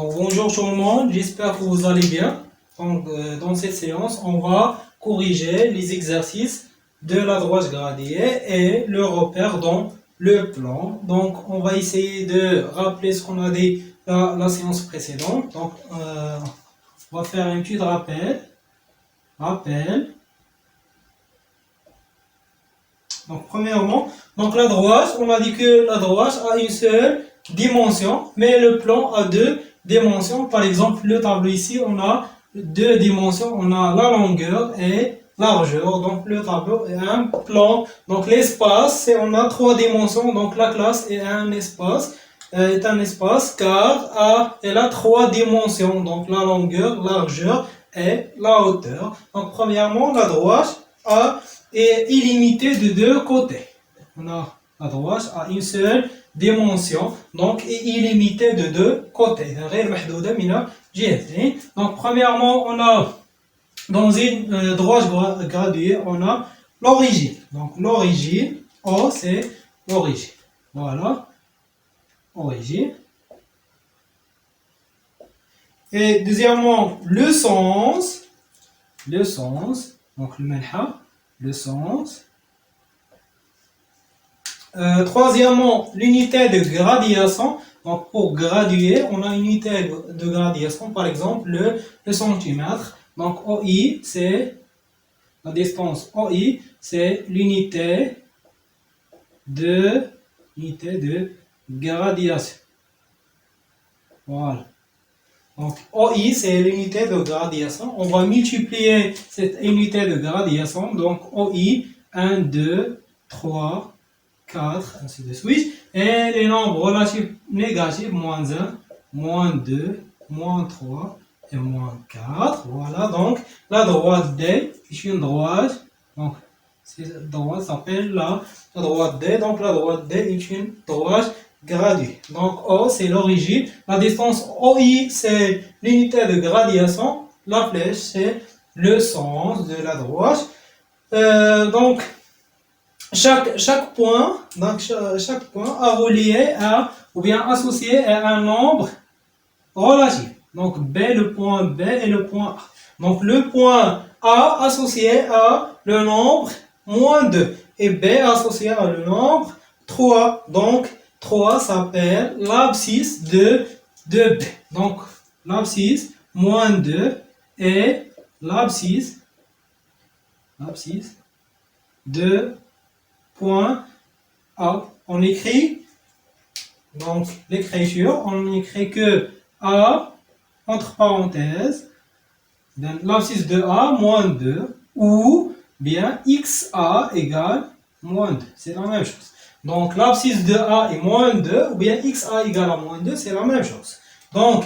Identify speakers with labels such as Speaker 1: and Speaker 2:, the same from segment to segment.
Speaker 1: Donc, bonjour tout le monde, j'espère que vous allez bien. Donc, dans cette séance, on va corriger les exercices de la droite gradient et le repère dans le plan. Donc, on va essayer de rappeler ce qu'on a dit la séance précédente. Donc, on va faire un petit rappel. Donc, premièrement, donc la droite, on a dit que la droite a une seule dimension, mais le plan a deux dimensions. Par exemple, le tableau ici, on a deux dimensions, on a la longueur et largeur. Donc, le tableau est un plan. Donc, l'espace, on a trois dimensions. Donc, la classe est un espace, car elle a trois dimensions. Donc, la longueur, largeur et la hauteur. Donc, premièrement, la droite est illimitée de deux côtés. On a la droite a une seule dimension, donc est illimitée de deux côtés. Donc, premièrement, on a dans une droite graduée, on a l'origine. Donc, l'origine, O, c'est l'origine. Voilà, origine. Et deuxièmement, le sens, donc le manha, le sens. Troisièmement, l'unité de gradation. Donc, pour graduer, on a une unité de gradation, par exemple le centimètre. Donc, OI, c'est la distance OI, c'est l'unité de gradation. Voilà. Donc, OI, c'est l'unité de gradation. On va multiplier cette unité de gradation. Donc, OI, 1, 2, 3, 4, ainsi de suite. Et les nombres relatifs négatifs, moins 1, moins 2, moins 3 et moins 4. Voilà, donc la droite D est une droite. Donc, cette droite s'appelle la droite D. Donc, la droite D est une droite graduée. Donc, O, c'est l'origine. La distance OI, c'est l'unité de gradation. La flèche, c'est le sens de la droite. Donc, chaque point a relié à, ou bien associé à un nombre relatif. Donc, B, le point B et le point A. Donc, le point A associé à le nombre moins 2 et B associé à le nombre 3. Donc, 3 s'appelle l'abscisse de B. Donc, l'abscisse moins 2 et l'abscisse de point A. On écrit, donc l'écriture, on écrit que A, entre parenthèses, l'abscisse de A moins 2, ou bien XA égale moins 2. C'est la même chose. Donc l'abscisse de A est moins 2, ou bien XA égale à moins 2, c'est la même chose. Donc,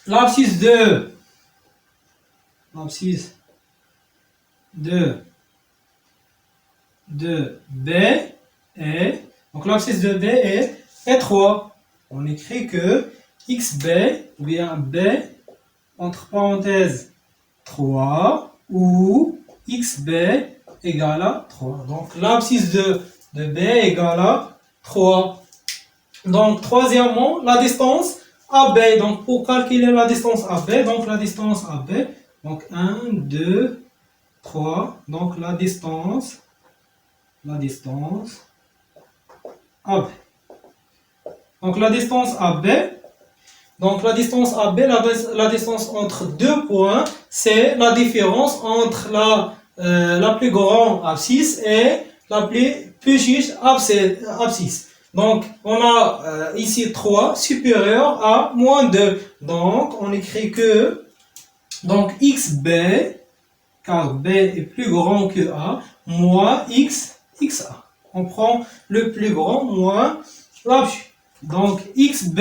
Speaker 1: l'abscisse de B est, donc l'abscisse de B est 3. On écrit que XB, ou bien B, entre parenthèses, 3, ou XB égale à 3. Donc l'abscisse de B égale à 3. Donc troisièmement, la distance AB. Donc pour calculer la distance AB, donc la distance AB, donc 1, 2, 3, donc la distance AB. Donc la distance AB, la distance entre deux points, c'est la différence entre la plus grande abscisse et la plus petite abscisse. Donc on a ici 3 supérieur à moins 2. Donc on écrit que donc XB, car B est plus grand que A, moins XA. On prend le plus grand moins l'abscisse. Donc XB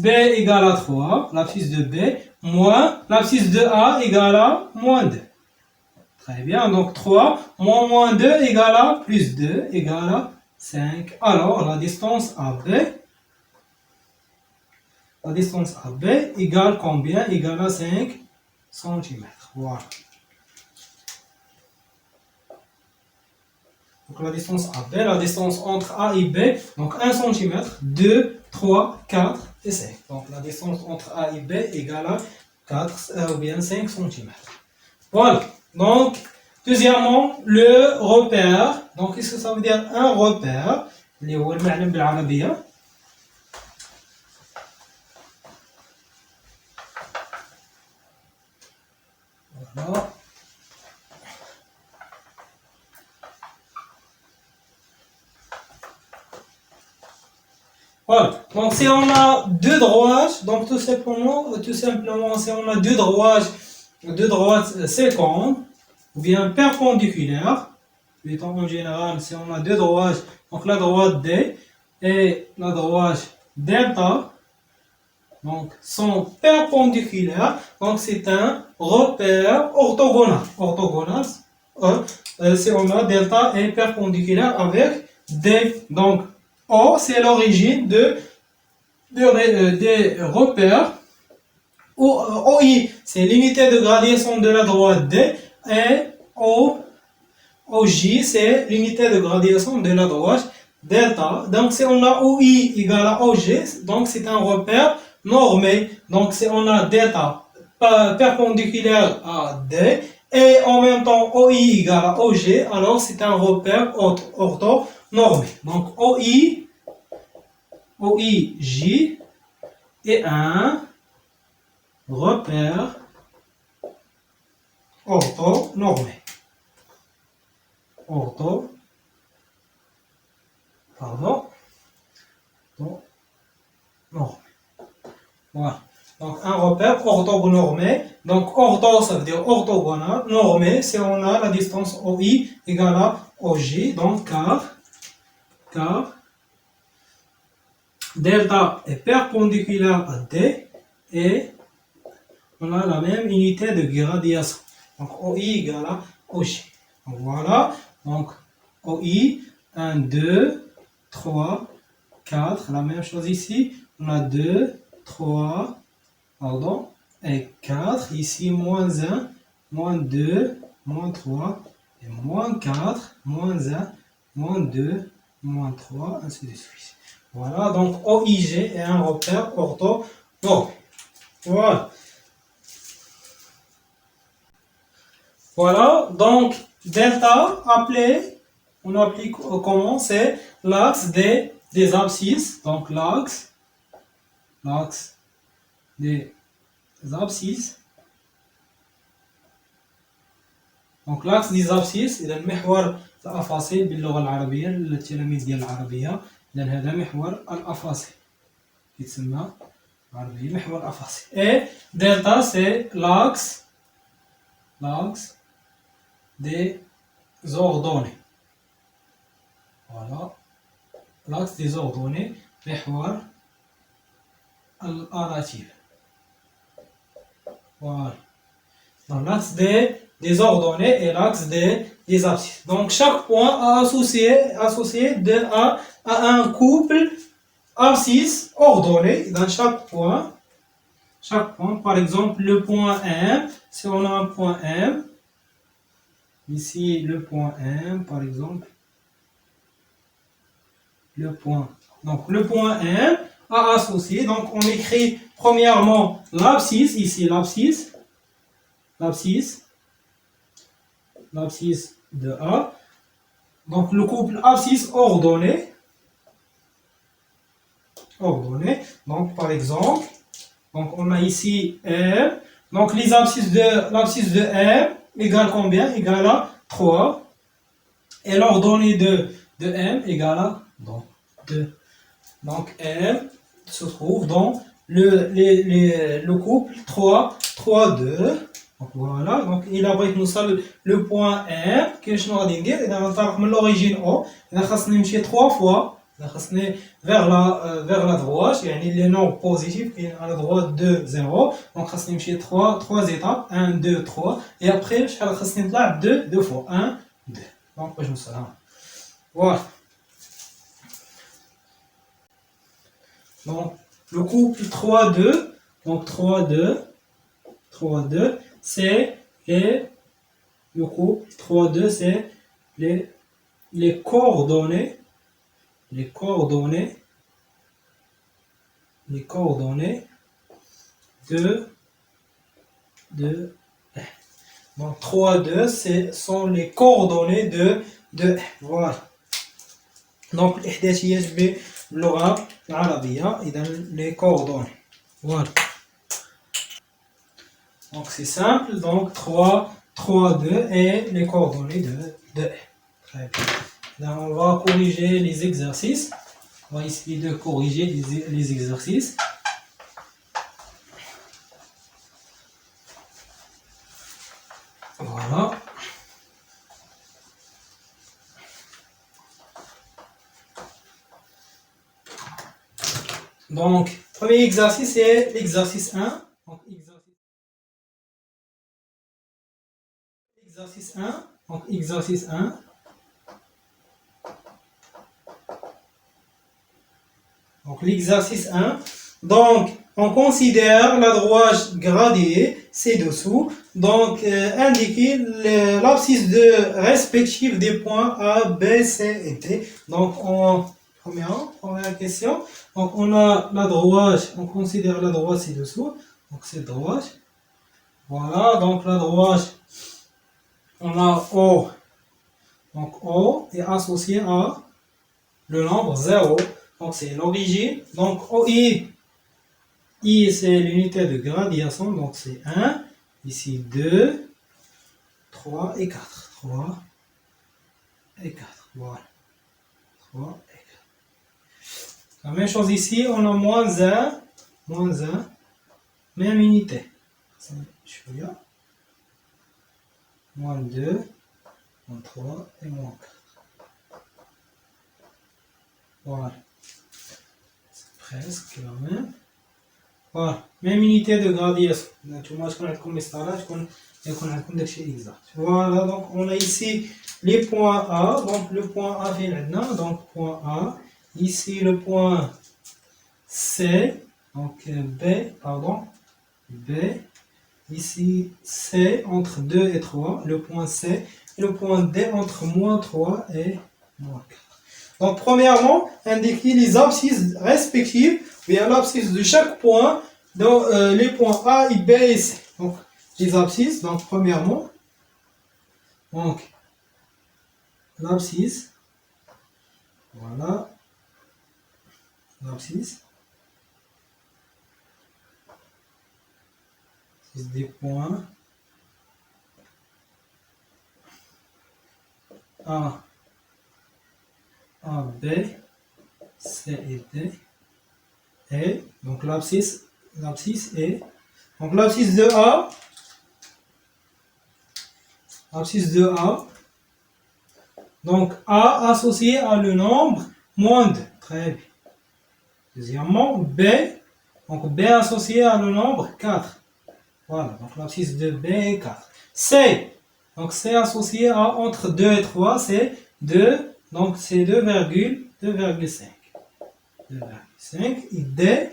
Speaker 1: égale à 3, l'abscisse de B, moins l'abscisse de A égale à moins 2. Très bien, donc 3 moins 2 égale à plus 2 égale à 5. Alors la distance AB égale combien? Égale à 5 cm. Voilà. Donc la distance AB, la distance entre A et B, donc 1 cm, 2, 3, 4, et 5. Donc la distance entre A et B égale à 4 ou bien 5 cm. Voilà. Donc, deuxièmement, le repère. Donc, qu'est-ce que ça veut dire un repère? اللي هو المعلم بالعربية. Voilà. Voilà. Donc, si on a deux droites, donc tout simplement, si on a deux droites séquentes, ou bien perpendiculaires, plutôt en général, si on a deux droites, donc la droite D et la droite delta, donc sont perpendiculaires, donc c'est un repère orthogonal. Orthogonal, si on a delta est perpendiculaire avec D. Donc O, c'est l'origine des repères. OI, c'est l'unité de gradation de la droite D. Et OJ, c'est l'unité de gradation de la droite delta. Donc si on a OI égale à OG, donc c'est un repère normé. Donc si on a delta perpendiculaire à D et en même temps OI égale à OG, alors c'est un repère orthonormé. Donc OIJ est un repère orthonormé. Normé. Voilà. Donc un repère orthonormé. Donc ortho, ça veut dire orthogonal. Normé, c'est on a la distance OI égale à OJ. Donc car delta est perpendiculaire à D et on a la même unité de gradation. Donc OI égale à OJ. Donc voilà. Donc OI, 1, 2, 3, 4. La même chose ici. On a 2, 3, pardon, et 4. Ici, moins 1, moins 2, moins 3, et moins 4, moins 1, moins 2, moins 3, ainsi de suite. Voilà, donc OIG est un repère orthonormé. Voilà. Voilà, donc delta on applique comment? C'est l'axe des abscisses. Donc l'axe des abscisses. Donc l'axe des abscisses إذا محور الأفاصيل باللغة العربية للتلاميذ ديال العربية. إذا هذا محور الأفاصيل يتسمى عربية محور الأفاصيل. Et delta c'est l'axe des ordonnées. Voilà. L'axe des ordonnées محور الأراتيف. Voilà. Donc l'axe des ordonnées et l'axe des abscisses. Donc chaque point associé à un couple abscisse ordonné. Dans chaque point, par exemple le point M, si on a un point M, ici le point M par exemple, donc le point M à associer, donc on écrit premièrement l'abscisse, ici l'abscisse de A, donc le couple abscisse ordonné, donc par exemple, donc on a ici M, donc les abscisses l'abscisse de M égale combien? Égale à 3, et l'ordonnée de M égale à 2. Donc M se trouve dans le couple 3, 2. Donc voilà, donc il a بغيت نوصل le point M. كاين شنو غادي ندير؟ اذا غنطلق من l'origine O، اذا خاصني نمشي 3 fois، اذا خاصني vers la droite، يعني les nombres positifs كاين à la droite 2 0، donc خاصني نمشي 3 étapes 1 2 3، et après شحال خاصني نطلع 2 fois 1 2. donc باش نوصل ها voilà. Donc le couple 3 2، donc 3 2, c'est le couple 3 2, c'est les coordonnées les coordonnées de donc 3 2 ce sont les coordonnées de voilà. donc الإحداثيات باللغة العربية إذا les coordonnées voilà. Donc c'est simple, donc 3 2 et les coordonnées de Très bien. Là, on va corriger les exercices. On va essayer de corriger les exercices. Voilà. Donc, premier exercice c'est l'exercice 1. Donc, exercice 1. Donc, exercice 1. Donc, l'exercice 1. Donc, on considère la droite gradée ci-dessous. Donc, indiquer l'abscisse respective des points A, B, C et D. Donc, première question. Donc, on a la droite, on considère la droite ci-dessous. Donc, c'est droite. Voilà, donc la droite, on a O. Donc, O est associé à le nombre 0. Donc, c'est l'origine. Donc, OI. I, c'est l'unité de gradation, donc c'est 1. Ici, 2, 3 et 4. 3 et 4. Voilà. 3 et 4. La même chose ici, on a moins 1. Moins 1. Même unité. Moins 2, moins 3 et moins 4. Voilà. C'est presque la même. Voilà, même unité de gradation. Voilà, donc on a ici les points A. Donc le point A fait maintenant. Donc point A. Ici le point C. Donc B, pardon. B. Ici C entre 2 et 3. Le point C. Et le point D entre moins 3 et moins 4. Donc, premièrement, indiquer les abscisses respectives, bien l'abscisse de chaque point dans les points A, B et C. Donc, les abscisses, donc premièrement, donc, l'abscisse, voilà, l'abscisse, des points A, B, C et D. Et donc l'abscisse est donc l'abscisse de A, donc A associé à le nombre moins 2. Très bien. Deuxièmement, B, donc B associé à le nombre 4. Voilà, donc l'abscisse de B est 4. C, donc C associé à entre 2 et 3, c'est 2, donc c'est 2,5. 2,5 et D,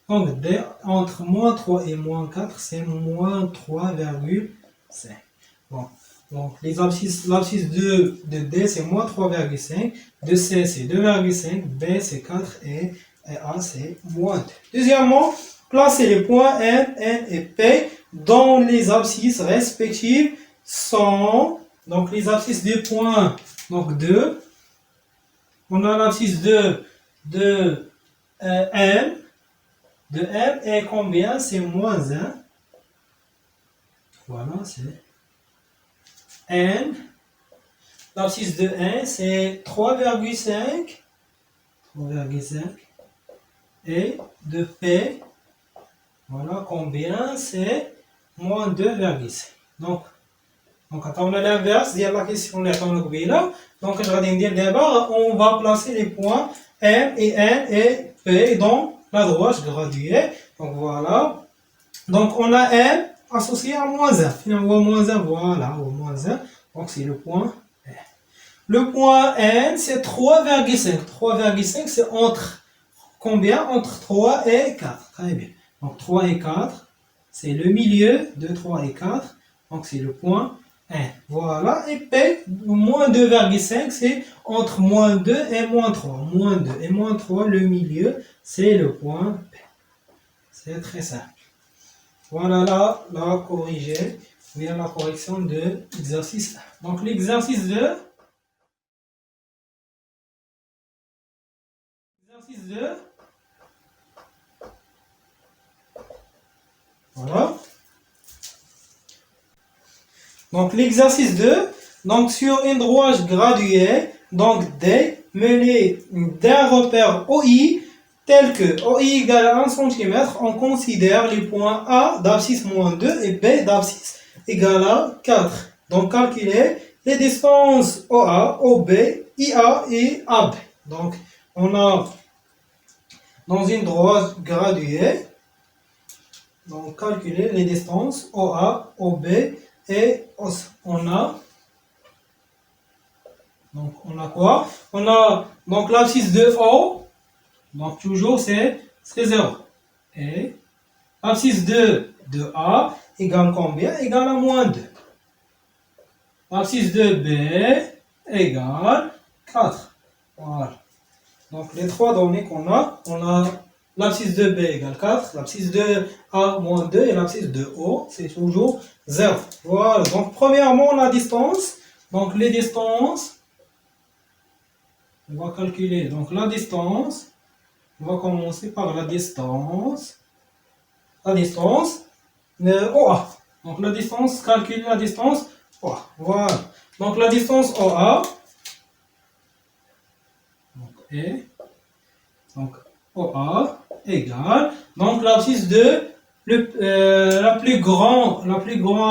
Speaker 1: donc D entre moins 3 et moins 4, c'est moins 3,5. Bon, donc l'abscisse de D c'est moins 3,5, de C c'est 2,5, B c'est 4 et A c'est moins 2. Deuxièmement, placez les points N, N et P dont les abscisses respectives sont, donc les abscisses des points, donc 2, on a l'abscisse de M, de M est combien? C'est moins 1. Voilà, c'est N. L'abscisse de N, c'est 3,5. 3,5. Et de P, voilà combien? C'est moins 2,5. Donc on a l'inverse de la question là. Donc on va placer les points M et N et P dans la droite graduée. Donc voilà. Donc on a M associé à moins 1. Finalement, moins 1, voilà, au moins 1. Donc c'est le point N. Le point N, c'est 3,5. 3,5, c'est entre combien? Entre 3 et 4. Très bien. Donc 3 et 4, c'est le milieu de 3 et 4. Donc c'est le point N. Voilà. Et P, moins 2,5, c'est entre moins 2 et moins 3. Moins 2 et moins 3, le milieu, c'est le point P. C'est très simple. Voilà la corrigée, bien la correction de l'exercice 1. Donc l'exercice 2. Exercice 2. Voilà. Donc l'exercice 2, donc sur une droite graduée, donc D, menée d'un repère OI, tel que OI égale à 1 cm, on considère les points A d'abscisse moins 2 et B d'abscisse égale à 4. Donc calculer les distances OA, OB, IA et AB. Donc on a dans une droite graduée, donc calculer les distances OA, OB et on a quoi? On a donc l'abscisse de O, donc toujours c'est 0. Et l'abscisse de A égale combien? Égale à moins 2. L'abscisse de B égale 4. Voilà. Donc les trois données qu'on a, on a l'abscisse de B égale 4, l'abscisse de A moins 2 et l'abscisse de O, c'est toujours 0. Voilà, donc premièrement la distance, donc les distances, on va calculer, donc la distance, on va commencer par la distance OA. Donc la distance, calculer la distance OA. Voilà, donc la distance OA, donc OA égale, donc l'abscisse de la plus grande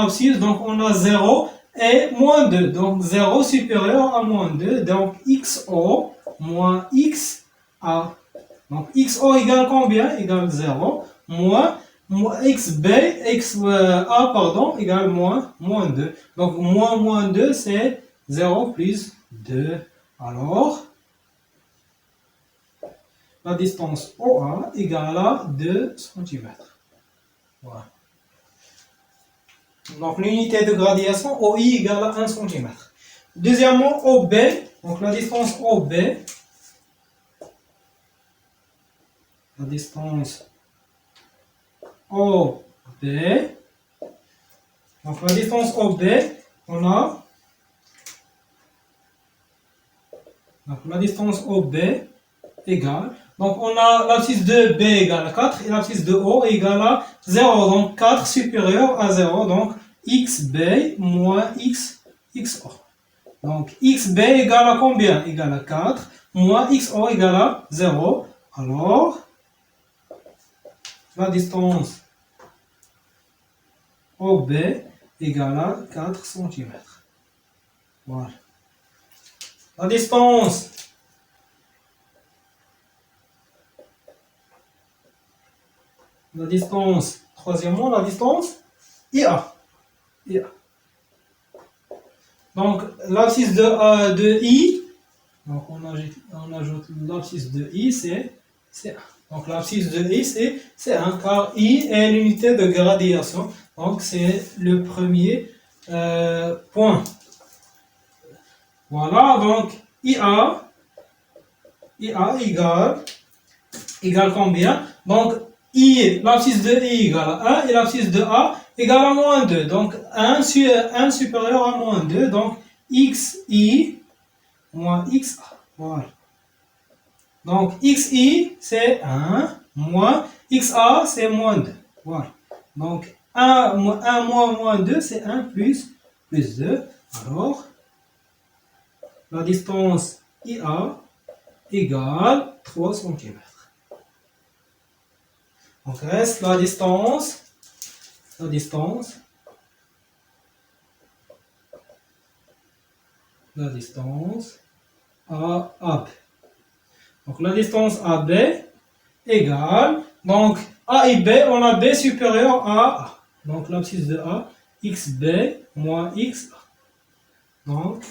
Speaker 1: abscisse, donc on a 0 et moins 2, donc 0 supérieur à moins 2, donc XO moins XA. Donc XO égale combien? Égale 0, moins XB, XA égale moins 2. Donc moins 2 c'est 0 plus 2. Alors, la distance OA égale à 2 cm. Voilà. Donc l'unité de gradation OI égale à 1 cm. Deuxièmement, OB, donc la distance OB, la distance OB, donc la distance OB, on a, donc la distance OB égale, donc on a l'abscisse de B égale à 4 et l'abscisse de O égale à 0, donc 4 supérieur à 0, donc XB moins XO. Donc XB égale à combien? Égale à 4, moins XO égale à 0. Alors, la distance OB égale à 4 cm. Voilà. La distance troisièmement, la distance IA. Donc, l'abscisse de I, donc on ajoute l'abscisse de I, c'est 1. Donc, l'abscisse de I, c'est 1, car I est l'unité de gradation. Donc, c'est le premier point. Voilà, donc IA égale combien? Donc, l'abscisse de I égale à 1 et l'abscisse de A égale à moins 2. Donc, 1 supérieur à moins 2. Donc, XI moins XA. Voilà. Donc, XI, c'est 1, moins XA, c'est moins 2. Voilà. Donc, 1 moins 2, c'est 1 plus 2. Alors, la distance IA égale 3 cm. Donc, reste la distance AB. Donc, la distance AB égale, donc A et B, on a B supérieur à A. Donc, l'abscisse de A, XB moins XA. Donc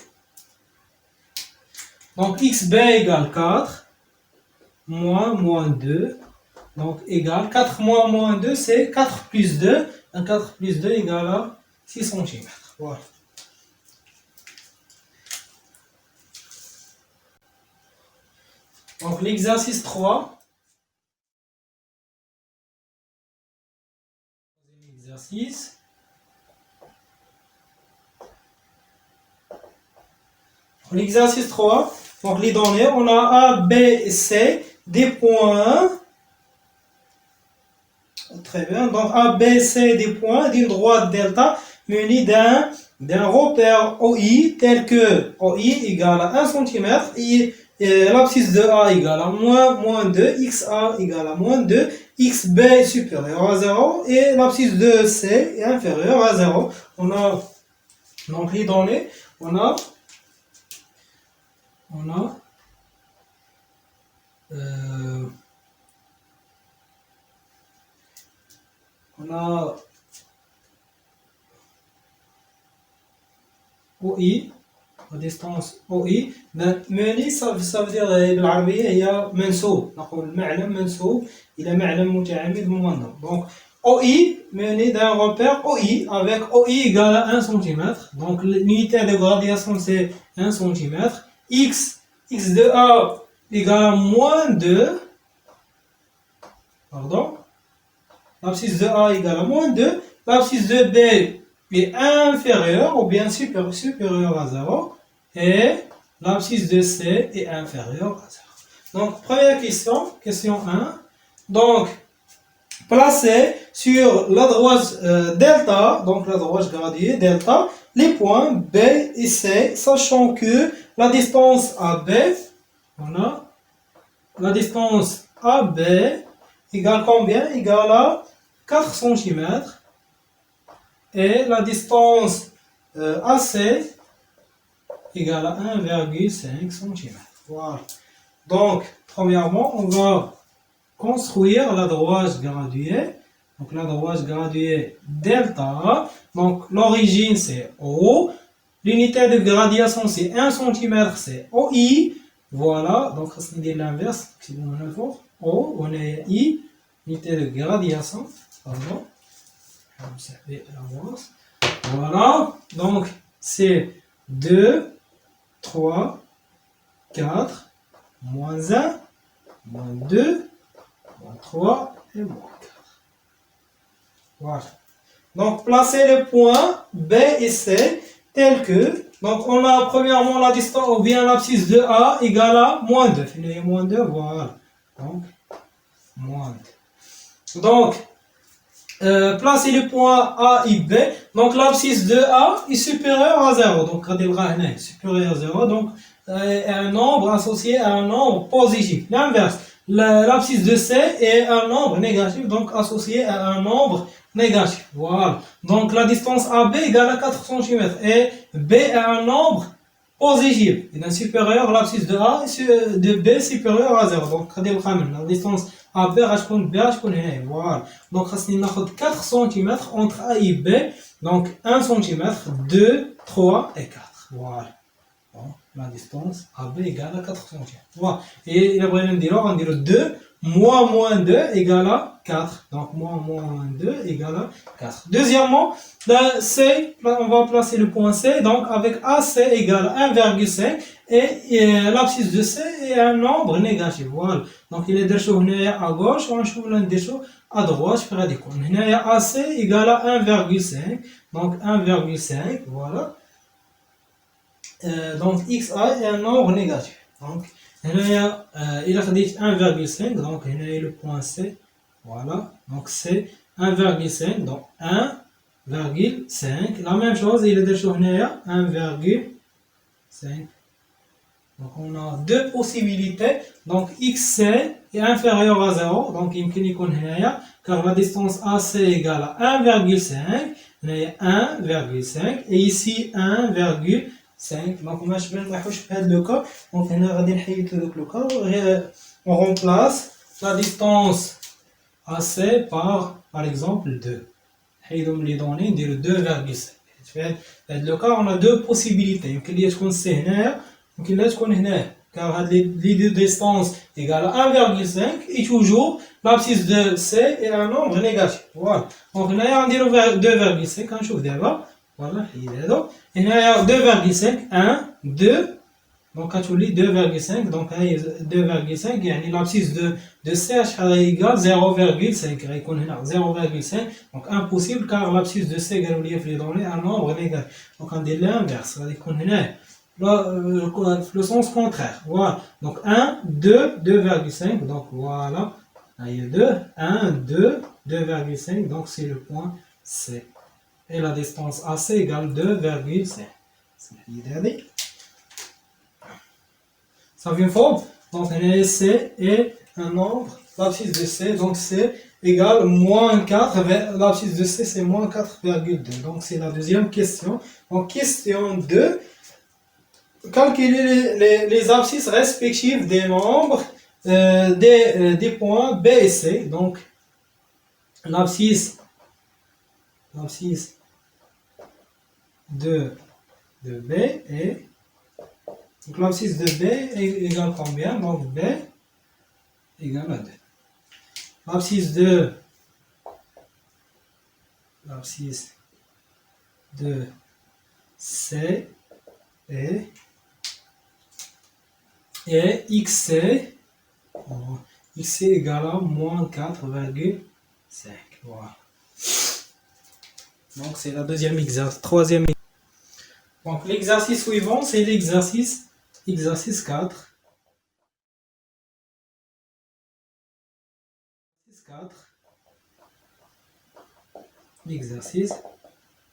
Speaker 1: XB égale 4, moins 2, donc égale 4 moins 2, c'est 4 plus 2. Un 4 plus 2 égale à 6 cm. Voilà. Donc l'exercice 3. exercice. L'exercice 3, donc les données, on a A, B et C, des points. Très bien, donc A, B, C, des points d'une droite delta munie d'un repère OI tel que OI égale à 1 cm et l'abscisse de A égale à moins 2, XA égale à moins 2, XB supérieur à 0 et l'abscisse de C est inférieure à 0. On a donc les données, on a OI, la distance OI. ماني ça veut dire بالعربية هي منسوب، نقول معلم منسوب إلى معلم متعامد منظم. Donc OI mené d'un repère OI avec OI égale à 1 cm. Donc l'unité de gradation c'est 1 cm. X de A égale à moins 2. Pardon. L'abscisse de A égale à moins 2. L'abscisse de B est inférieur ou bien supérieur à 0. Et l'abscisse de C est inférieur à 0. Donc, première question, question 1. Donc, placer sur la droite delta, donc la droite graduée delta, les points B et C, sachant que la distance AB, on a la distance AB égale combien? Égale à 4 cm. Et la distance AC égale à 1,5 cm. Voilà. Donc, premièrement, on va construire la droite graduée. Donc, la droite graduée delta. Donc, l'origine, c'est O. L'unité de gradation, c'est 1 cm, c'est OI. Voilà. Donc, on va dire l'inverse. O, on est I. Unité de gradation. Pardon. Voilà. Donc, c'est 2, 3, 4, moins 1, moins 2, moins 3 et moins 4. Voilà. Donc, placez les points B et C tels que, donc on a premièrement la distance ou bien l'abscisse de A égale à moins 2. Finir moins 2, voilà. Donc, moins 2. Donc, placer les points A et B. Donc l'abscisse de A est supérieure à 0. Donc supérieur à 0. Donc un nombre associé à un nombre positif. L'inverse. L'abscisse de C est un nombre négatif. Donc associé à un nombre négatif. Voilà. Donc la distance AB égale à 4 cm. Et B est un nombre positif. Il est supérieur, l'abscisse de A de B supérieur à 0. Donc la distance AB غتكون B غتكون هنا. Voilà. Donc خاصني ناخذ 4 cm entre A et B. Donc 1 cm, 2, 3 et 4. Voilà. Bon, la distance AB égale à 4 cm. Voilà. Et il بغينا نديرو 2 moins 2 égale à 4. Donc moins 2 égale à 4. Deuxièmement, la C, on va placer le point C. Donc avec AC égale à 1,5 et l'abscisse de C est un nombre négatif. Voilà. Donc il est درتو هنايا à gauche ونشوفو نديرو à droite في غادي يكون هنايا AC égale à 1,5. Donc 1,5. Voilà. Donc XA est un nombre négatif. Donc il a dit 1,5, donc il y a le point C, voilà, donc c'est 1,5, donc 1,5, la même chose, il a dit 1,5, donc on a deux possibilités, donc XC est inférieur à 0, donc il y a car la distance AC égale à 1,5, il y a 1,5, et ici 1,5. 5. Donc on va faire le cas. Donc on remplace la distance AC par exemple 2. Les données de 2,5. Le cas on a deux possibilités. Il y a C car les deux distances égale à 1,5 et toujours l'abscisse de C est un nombre négatif. Voilà. Donc on a 2,5 quand je vous d'abord. Voilà, il est là. Il y a 2,5, 1, 2, Donc, كتولي 2,5. Donc, 2,5 يعني l'abscisse de C égale 0,5. غيكون هنا 0,5. Donc, impossible car l'abscisse de C قالوا لي في les données un nombre négatif. Donc, غندير l'inverse. غادي يكون هنا le sens contraire. Voilà. Donc, 1, 2, 2,5. Donc, voilà. Là, il y a 2. 1, 2, 2,5. Donc, c'est le point C. Et la distance AC égale 2,5. C'est l'idée. Ça vient fort. Donc, C est un nombre. L'abscisse de C, donc C égale moins 4. L'abscisse de C, c'est moins 4,2. Donc, c'est la deuxième question. Donc, question 2. Calculer les abscisses respectives des nombres des points B et C. Donc, l'abscisse de B est... Donc l'abscisse de B égale combien? Donc B égale à 2. L'abscisse de C est XC. XC égale à moins 4,5. Voilà. Donc c'est la deuxième exercice. Troisième exercice. Donc l'exercice suivant, c'est l'exercice 4. L'exercice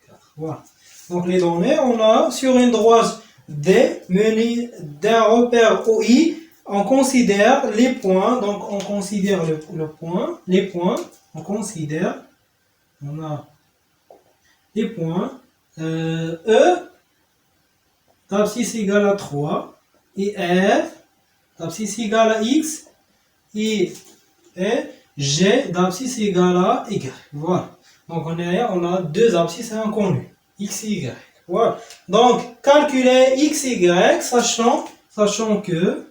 Speaker 1: 4. Voilà. Donc les données, on a sur une droite D munie d'un repère OI, on considère les points. Donc on considère les points. On considère, on a les points E, l'abscisse égale à 3, et F, l'abscisse égale à X, et G, l'abscisse égale à Y. Voilà. Donc on a deux abscisses inconnues, X et Y. Voilà. Donc calculer X et Y, sachant que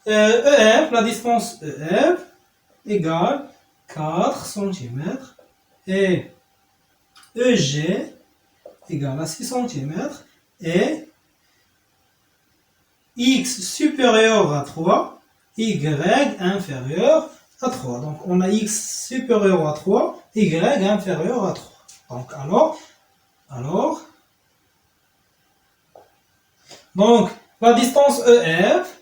Speaker 1: EF, la distance EF égale 4 cm et EG égale à 6 cm et X supérieur à 3, Y inférieur à 3. Donc on a X supérieur à 3, Y inférieur à 3. Donc donc la distance EF,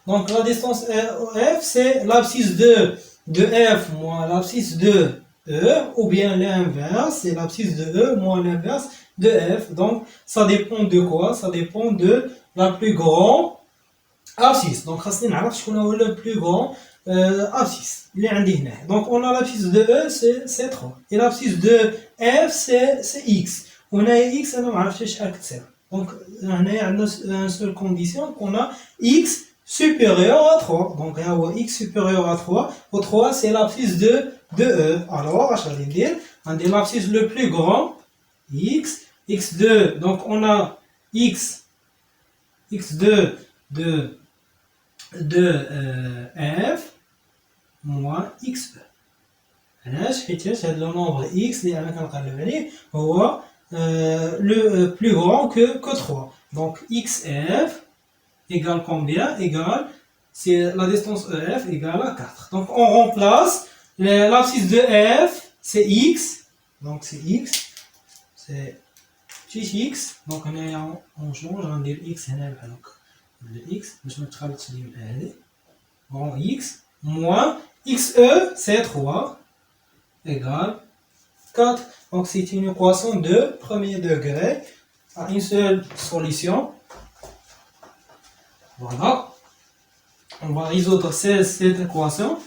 Speaker 1: donc la distance EF, c'est l'abscisse de F moins l'abscisse de E, ou bien l'inverse, c'est l'abscisse de E moins l'inverse de F. Donc ça dépend de quoi? Ça dépend de la plus grande abscisse. Donc خاصني نعرف شكون هو le plus grand abscisse اللي عندي هنا. Donc on a l'abscisse de E, c'est 3, et l'abscisse de F, c'est X. On a X, انا ما عرفتش شحال كتصير. Donc هنايا عندنا une seule condition qu'on a X supérieur à 3. Donc là où X supérieur à 3, au 3 c'est l'abscisse de E. Alors je vais dire, on a l'abscisse le plus grand, X, X2, donc on a X2 de F moins XE. علاش؟ حيت هذا le nombre X اللي انا كنقلب عليه هو le plus grand que 3. Donc XF égale combien? Égale, c'est la distance EF égale à 4. Donc on remplace l'abscisse de F, c'est X. Donc c'est X, c'est petit x. Donc on change, on dit X هنا بحال le X باش ما تخلطش لي مع هذه. Bon X moins XE, c'est 3 égale 4. Donc c'est une équation de premier degré à une seule solution. Voilà. On va résoudre cette équation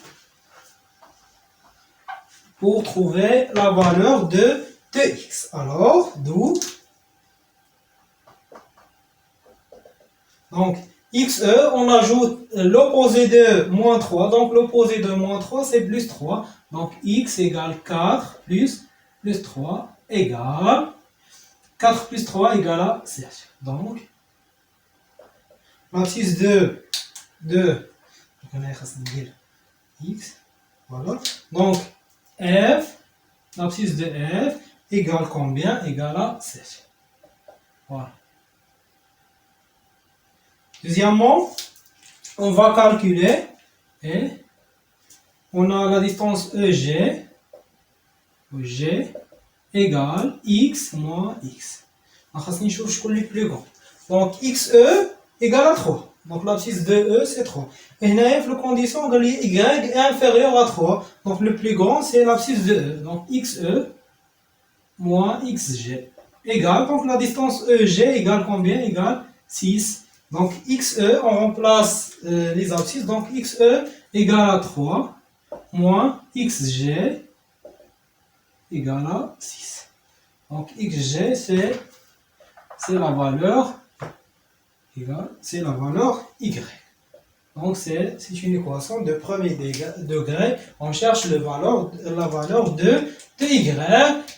Speaker 1: pour trouver la valeur de x. Alors, d'où? Donc, xe, on ajoute l'opposé de moins 3. Donc, l'opposé de moins 3, c'est plus 3. Donc, x égale 4 plus 3 égale 4 plus 3 égale à 7. Donc, l'abscisse de x, voilà. Donc, f l'abscisse de f égale combien? Égale à 7. Voilà. Deuxièmement, on va calculer et on a la distance EG égale x moins x. On va chercher le plus grand. Donc xe égale à 3. Donc l'abscisse de E c'est 3. Et la condition que y est inférieur à 3. Donc le plus grand c'est l'abscisse de E. Donc xe moins xg égale. Donc la distance EG égale combien? Égale 6. Donc xe, on remplace les abscisses. Donc xe égale à 3 moins xg égale à 6. Donc xg c'est la valeur égale, c'est la valeur y. Donc c'est une équation de premier degré. On cherche la valeur de y.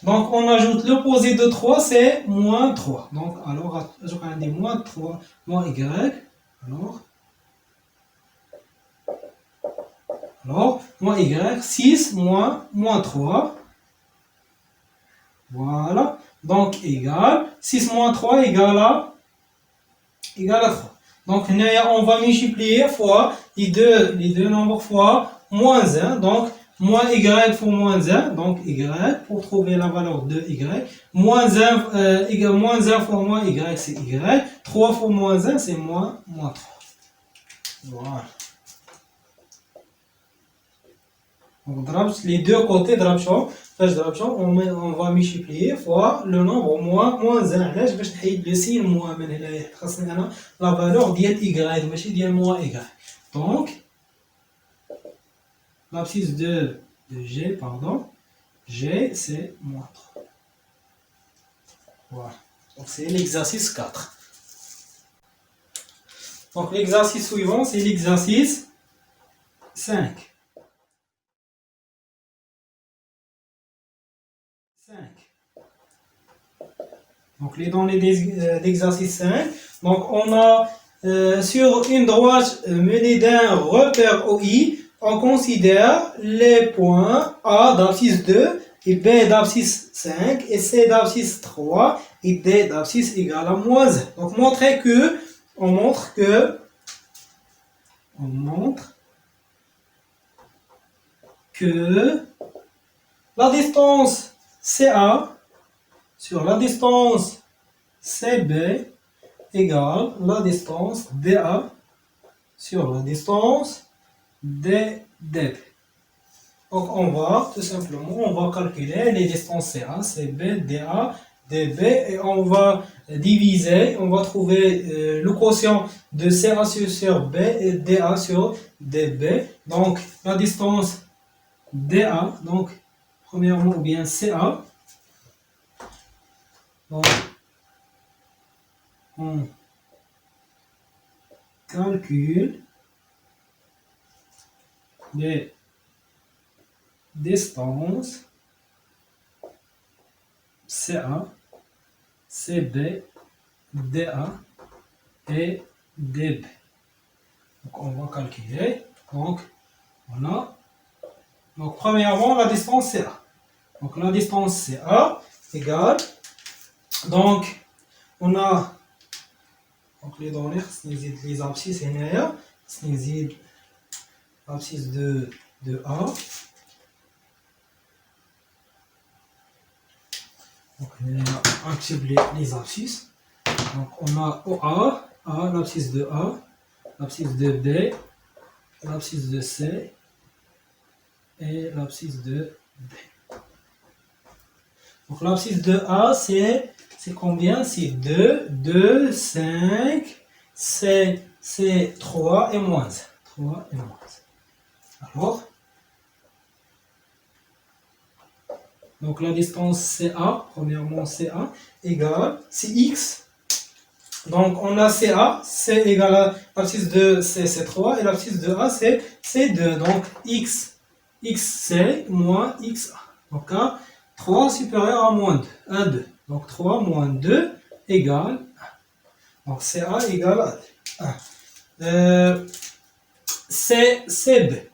Speaker 1: Donc on ajoute l'opposé de 3, c'est moins 3. Donc alors je vais dire moins 3 moins y. Alors moins y, 6 moins 3. Voilà. Donc égale 6 moins 3 égale à 3. Donc on va multiplier fois les deux nombres fois moins 1. Donc moins y fois moins 1. Donc y pour trouver la valeur de y. Moins 1 fois moins y c'est y. 3 fois moins 1 c'est moins 3. Voilà. Donc les deux côtés de on va multiplier fois le nombre moins 1. Là, je vais chercher le signe moins. La valeur de y, moins y. Donc, l'abscisse de g, g c'est moins 3. Voilà. Donc c'est l'exercice 4. Donc l'exercice suivant, c'est l'exercice 5. Donc dans l'exercice 5, donc on a sur une droite menée d'un repère OI, on considère les points A d'abscisse 2 et B d'abscisse 5 et C d'abscisse 3 et D d'abscisse égale à moins 1. Donc on montre que la distance CA sur la distance CB égale la distance DA sur la distance DB. Donc on va tout simplement calculer les distances CA, CB, DA, DB et on va diviser, on va trouver le quotient de CA sur B et DA sur DB. Donc la distance DA, donc premièrement ou bien CA. Donc, on calcule les distances CA, CB, DA et DB. Donc, on va calculer. Donc, premièrement, la distance CA. Donc, la distance CA égale. Donc, on a les données, les abscisses linéaires, l'abscisse de A. Donc, on a multiplié les abscisses. Donc, on a OA, l'abscisse de A, l'abscisse de B, l'abscisse de C et l'abscisse de D. Donc, l'abscisse de A, c'est combien? C'est 2, 5, c'est 3 et moins 3 et moins. Alors, donc la distance CA, premièrement CA, égale, c'est X. Donc on a CA, C égale à l'abscisse de C, c'est 3, et l'abscisse de A, c'est 2. Donc XC moins XA. Donc 3 supérieur à moins 2, 2. Donc 3 moins 2 égale 1. Donc CA égale à 1. CB.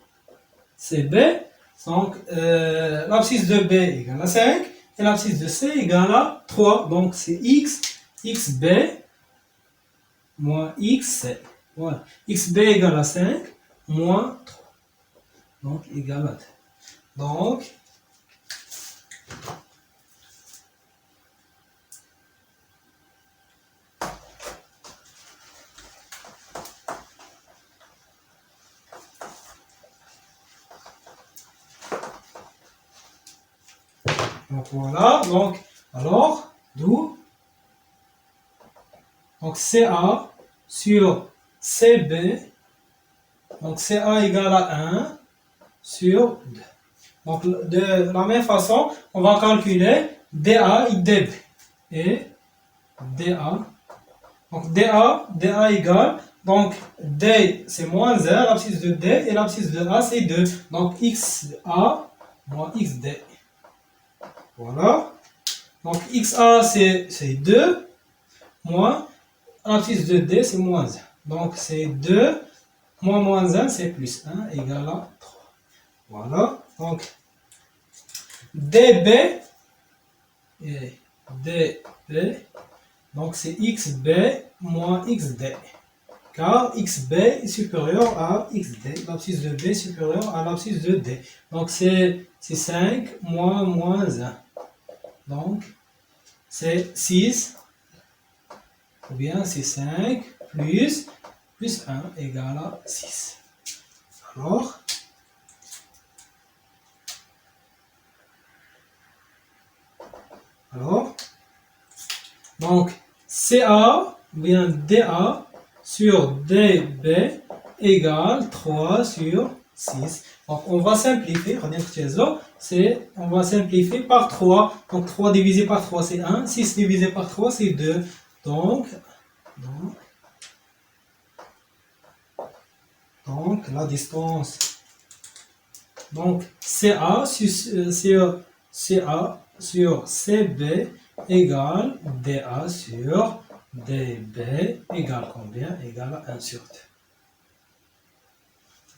Speaker 1: CB, Donc, l'abscisse de B égale à 5 et l'abscisse de C égale à 3. Donc, c'est x, xb moins xc. Voilà. xb égale à 5 moins 3. Donc, égale à 2. Donc, voilà, donc, alors, d'où? Donc, CA sur CB, donc CA égale à 1 sur 2. Donc, de la même façon, on va calculer DA et DB. Et DA, donc DA égale, donc D c'est moins 1, l'abscisse de D, et l'abscisse de A c'est 2. Donc, XA moins XD. Voilà. Donc, XA c'est 2, moins l'abscisse de D c'est moins 1. Donc, c'est 2, moins 1 c'est plus 1 égale à 3. Voilà. Donc, DB, et DB, donc c'est XB moins XD. Car XB est supérieur à XD. L'abscisse de B est supérieure à l'abscisse de D. Donc, c'est 5 moins 1. Donc, c'est 6, ou bien c'est 5 plus 1 égale à 6. Alors, donc CA, ou bien DA sur DB égale 3 sur 6. Donc, on va simplifier, on va simplifier par 3. Donc, 3 divisé par 3, c'est 1. 6 divisé par 3, c'est 2. Donc la distance. Donc, CA sur CB égale DA sur DB égale combien? Égale à 1 sur 2.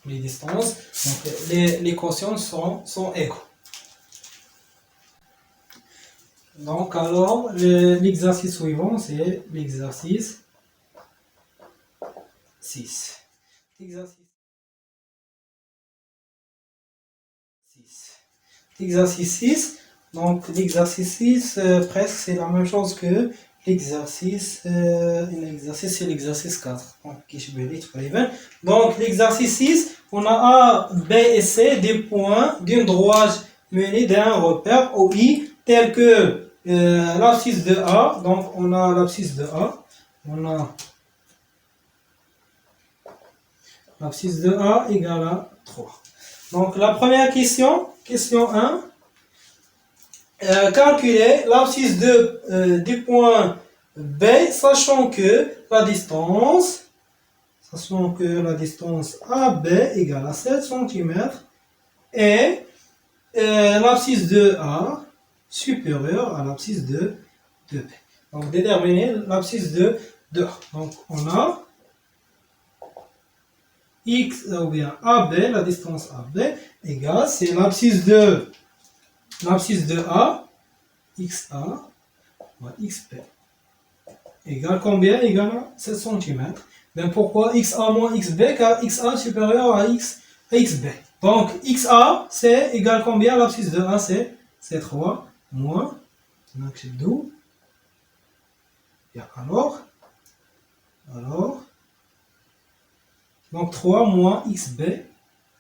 Speaker 1: Les distances, donc les quotients sont égaux. Donc, alors, l'exercice suivant, c'est l'exercice 6. L'exercice 6. Donc, l'exercice 6, presque, c'est la même chose que l'exercice, c'est l'exercice 4. Donc, l'exercice 6, on a A, B et C des points d'une droite menée d'un repère OI tel que l'abscisse de A. Donc, on a l'abscisse de A. On a l'abscisse de A égale à 3. Donc, la première question, question 1. Calculer l'abscisse du point B, sachant que la distance AB égale à 7 cm et l'abscisse de A supérieure à l'abscisse de B. Donc, déterminer l'abscisse de A. Donc, on a X ou bien AB, la distance AB égale, c'est l'abscisse de A, XA, moins XB, égale combien? Égale à 7 cm. Ben pourquoi XA moins XB? Car XA supérieur à XB. Donc, XA, c'est égal combien? L'abscisse de A, c'est 3, moins, donc c'est 12. Et alors, donc 3 moins XB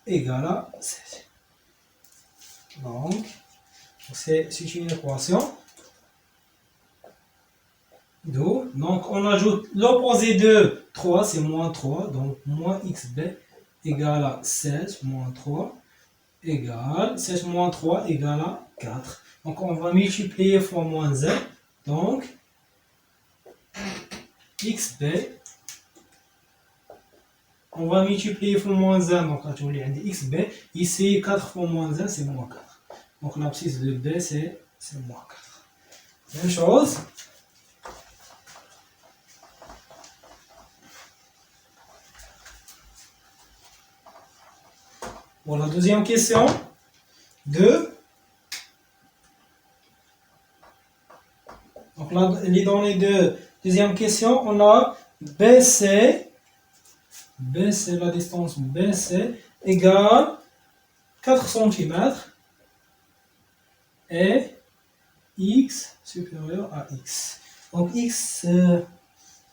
Speaker 1: égale à 16. Donc, c'est une équation. Donc, on ajoute l'opposé de 3, c'est moins 3. Donc, moins XB égale à 16 moins 3 égale 16 moins 3 égale à 4. Donc, on va multiplier fois moins 1. Donc, XB, on va multiplier fois moins 1. Donc, on a XB. Ici, 4 fois moins 1, c'est moins 4. Donc, l'abscisse de B, c'est moins 4. Même chose. Pour la deuxième question, 2. Donc là, les données de deuxième question, on a BC, la distance BC égale 4 cm et x supérieur à x. Donc x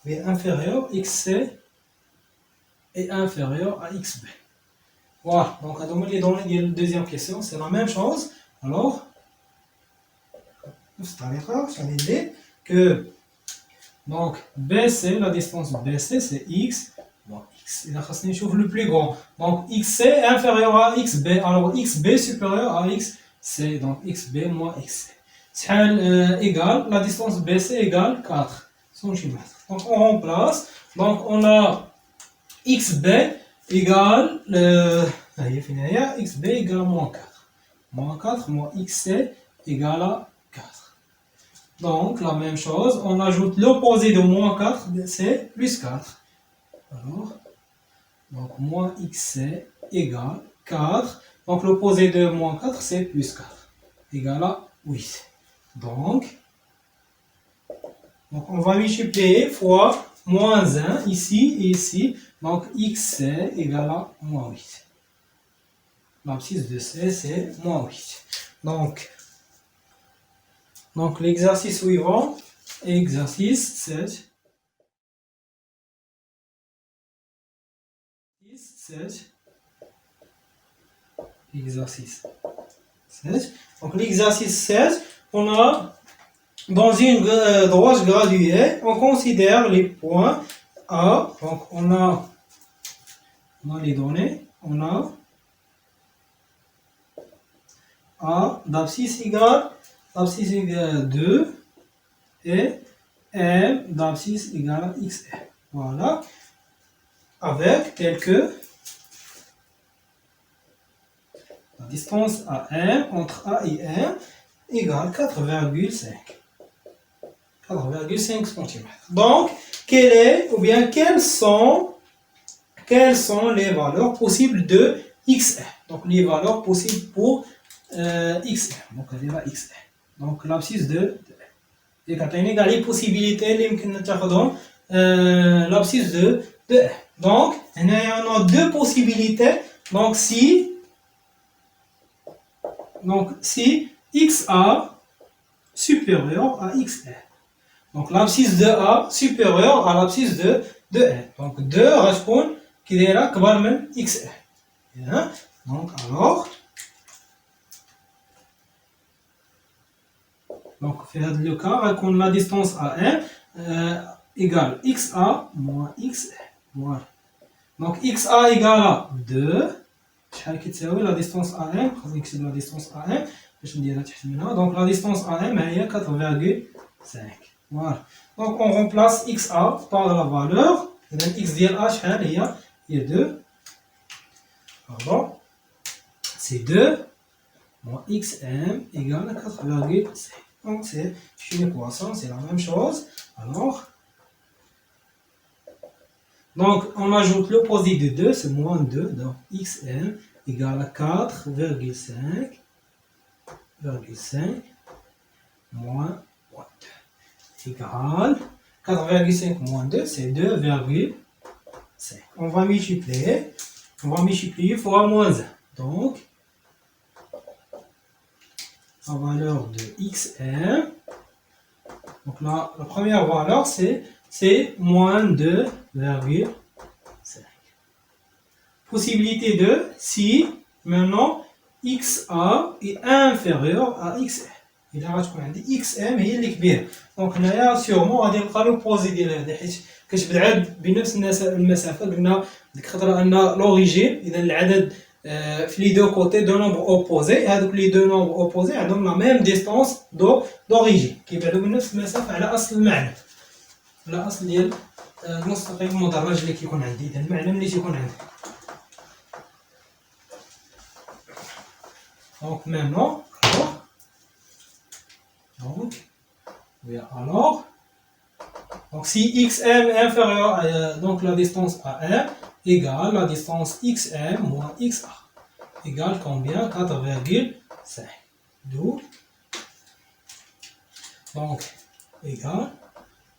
Speaker 1: est inférieur, xc est inférieur à xb. Voilà, donc à donner les données de la deuxième question, c'est la même chose. Alors, c'est que donc BC, la distance BC, c'est x. Bon, x, il a le plus grand. Donc xc est inférieur à xb. Alors xb supérieur à xc. Donc xb moins xc. C'est égal, la distance BC égale 4 cm. Donc on remplace. Donc on a xb égale xb égale moins 4. Moins 4 moins xc égale à 4. Donc la même chose, on ajoute l'opposé de moins 4, c'est plus 4. Alors, donc moins xc égale 4. Donc l'opposé de moins 4, c'est plus 4. Égale à 8. Donc on va multiplier fois moins 1 ici et ici. Donc xc égale à moins 8. L'abscisse de c, c'est moins 8. Donc l'exercice suivant, exercice 7. Exercice 7. Donc l'exercice 7, on a dans une droite graduée, on considère les points A. Donc on a les données, on a A d'abscisse égale 2 et M d'abscisse égale à XM. Voilà. Avec tel que la distance AM entre A et M égale 4,5 cm. Donc, quelles sont les valeurs possibles de XM? Donc, les valeurs possibles pour XM. Donc, on va XM. Donc, l'abscisse de les possibilités, l'abscisse de M. Donc, on a deux possibilités. Donc, si XA supérieur à XM. Donc, l'abscisse de A supérieure à l'abscisse de M. Donc, 2 répondent qu'il est là, que même XM. Bien. Donc, alors, faire le cas, on a la distance AM égale XA moins XM. Voilà. Donc, XA égale à 2. La distance AM, la distance AM. Donc, la distance AM est 4,5. Voilà. Donc, on remplace XA par la valeur. X ديال A il y a 2. Pardon. C'est 2 moins XM égale à 4,5. Donc, c'est une équation, c'est la même chose. Alors, donc on ajoute l'opposé de 2, c'est moins 2. Donc, XM égale à 4,5 moins 2 égale 4,5 moins 2, c'est 2,5. On va multiplier fois moins 1. Donc, la valeur de XM, donc là, la première valeur, c'est moins 2,5. Possibilité de si maintenant XA est inférieur à XM. Il a XM هي اللي كبيره. دونك هنايا سيغمون غادي نلقى لوبوزي ديال هذا حيت كتبعد بنفس المسافه. قلنا ديك الخطره ان لوريجين اذا العدد في لي دو كوتي دو نومبر اوبوزي. هذوك لي دو نومبر اوبوزي عندهم لا ميم ديستونس دوريجين كيبعدوا من نفس المسافه على اصل المعنى، على اصل ديال المستقيم المدرج اللي كيكون عندي. اذا المعنى ملي تيكون عندي. Donc maintenant, donc si XM est inférieur à donc la distance AM égale la distance XM moins XA. égale combien? 4,5. D'où donc égale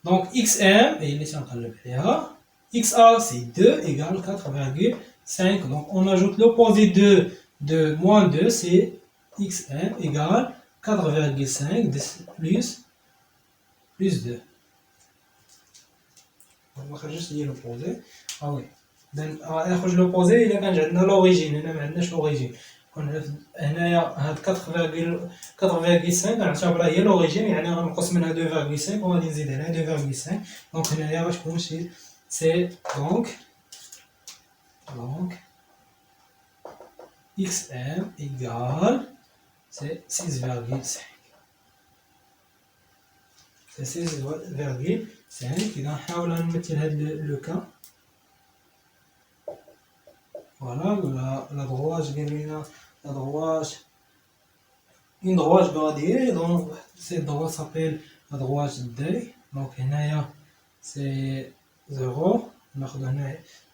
Speaker 1: donc xm et laissez enlever là. XA c'est 2 égale 4,5. Donc on ajoute l'opposé de moins 2, c'est xm égale 4,5 plus 2. On va juste lire l'opposé. Ah oui. نخرج l'opposé إلا كان عندنا l'origine. هنا ما عندناش l'origine. هنايا هاد 4,5 غنعتبرها هي l'origine، يعني غنقص منها 2,5 وغادي نزيد عليها 2,5. دونك هنايا غتكون شي سي donc xm égale c'est 6,5. C'est 6,5. إذا نحاول نمثل هاد لو كا. Voilà, la droite, une droite gradée, donc cette droite s'appelle la droite D. Donc c'est 0. On a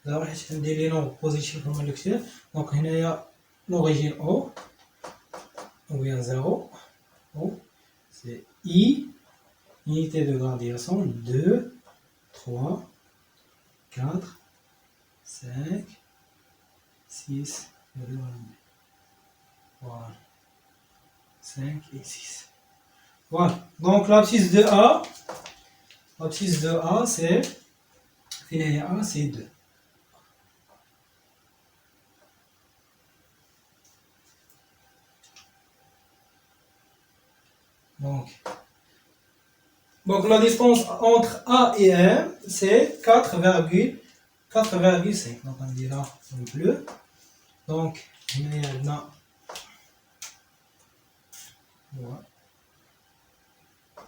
Speaker 1: 0 حيت ندير لي نومبر بوزيتيف هما اللي كثير. Donc هنايا l'origine O ou bien 0. O c'est I, unité de gradation 2, 3, 4, 5, 6, voilà, 5 et 6. Voilà, donc l'abscisse de A, c'est, A c'est 2. Donc la distance entre A et M, c'est 4,5. Donc on dira en bleu. Donc, il y a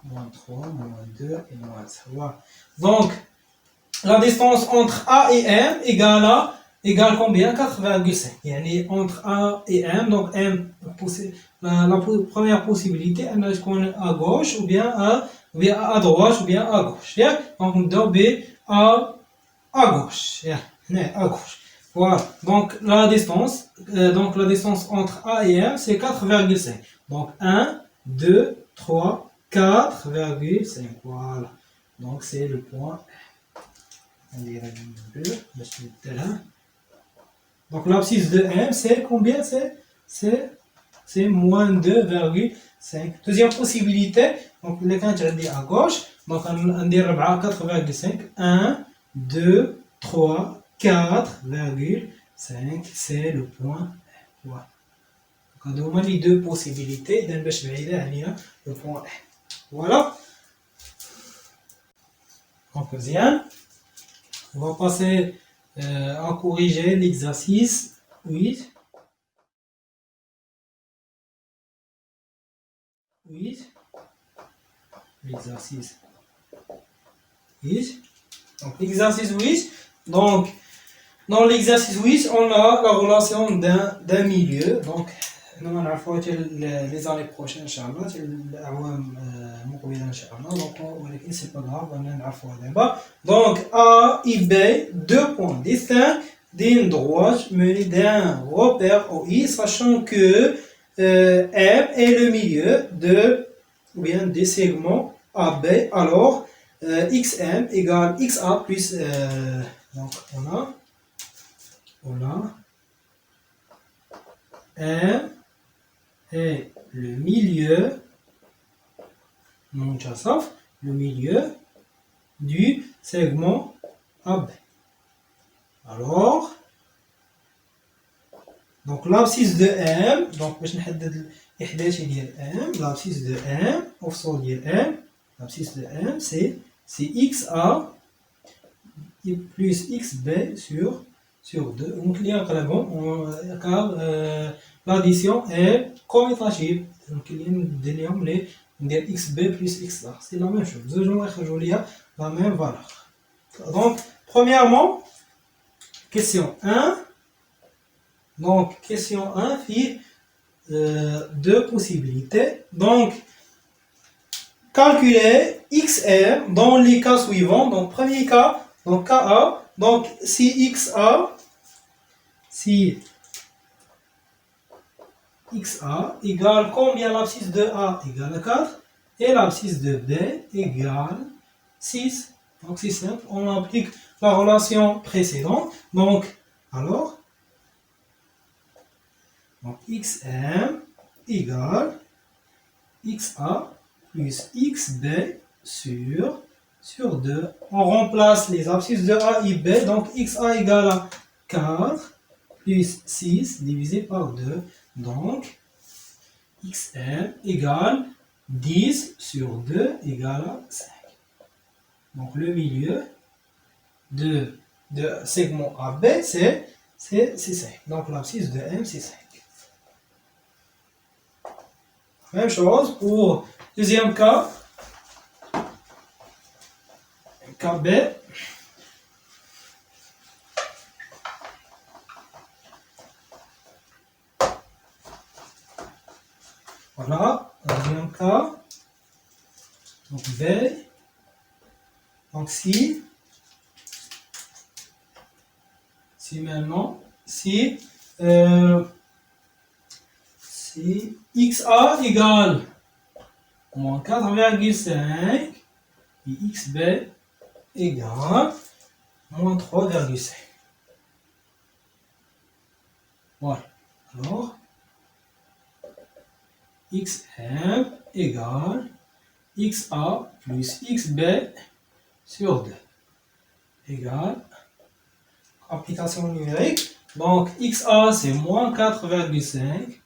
Speaker 1: moins 3, moins 2 et moins 1. Voilà. Donc, la distance entre A et M égale combien? 4,5. Yani entre A et M, donc M, la première possibilité, elle est à gauche ou bien à droite ou bien à gauche. Donc, on doit B à gauche. À gauche. Voilà, donc la distance entre A et M, c'est 4,5. Donc 1, 2, 3, 4,5. Voilà, donc c'est le point. On dirait bleu, donc l'abscisse de M, c'est combien? C'est moins 2,5. Deuxième possibilité, donc les quand je dis à gauche, donc on dirait 4,5. 1, 2, 3, 4,5, c'est le point. Voilà. Donc, on a les deux possibilités. Le point. Voilà. Donc, on va passer à corriger l'exercice 8. L'exercice 8. Donc, l'exercice 8. Donc, dans l'exercice 8, on a la relation d'un milieu. Donc, nous allons les années prochaines, Inch'Allah, donc c'est pas grave, on a débat. Donc, A et B, deux points distincts d'une droite menée d'un repère OI, sachant que M est le milieu des segments AB. Alors, XM égale XA plus. Donc, on a M est le milieu, le milieu du segment AB. Alors, donc l'abscisse de M, donc باش نحدد الإحداثي ديال M, l'abscisse de M, أفصل ديال M, l'abscisse de M, c'est XA plus XB sur 2. Donc, il y a car l'addition est commutative. Donc, il y a XB plus XA. C'est la même chose. La même valeur. Donc, premièrement, question 1. Donc, question 1 fait deux possibilités. Donc, calculer XR dans les cas suivants. Donc, premier cas, donc KA. Donc, si XA, XA égale combien l'abscisse de A égale 4 et l'abscisse de B égale 6. Donc c'est simple, on applique la relation précédente. Donc, alors, XM égale XA plus XB sur 2. On remplace les abscisses de A et B, donc XA égale à 4 plus 6 divisé par 2. Donc, XM égale 10 sur 2 égale à 5. Donc, le milieu de segment AB, c'est 5. Donc, l'abscisse de M, c'est 5. Même chose pour deuxième cas. Cas B. Voilà, deuxième cas. Donc B. Donc si maintenant, si XA égale moins 4,5 et XB égale moins 3,5. Voilà. Alors, XM égale XA plus XB sur 2 égale application numérique. Donc, XA c'est moins 4,5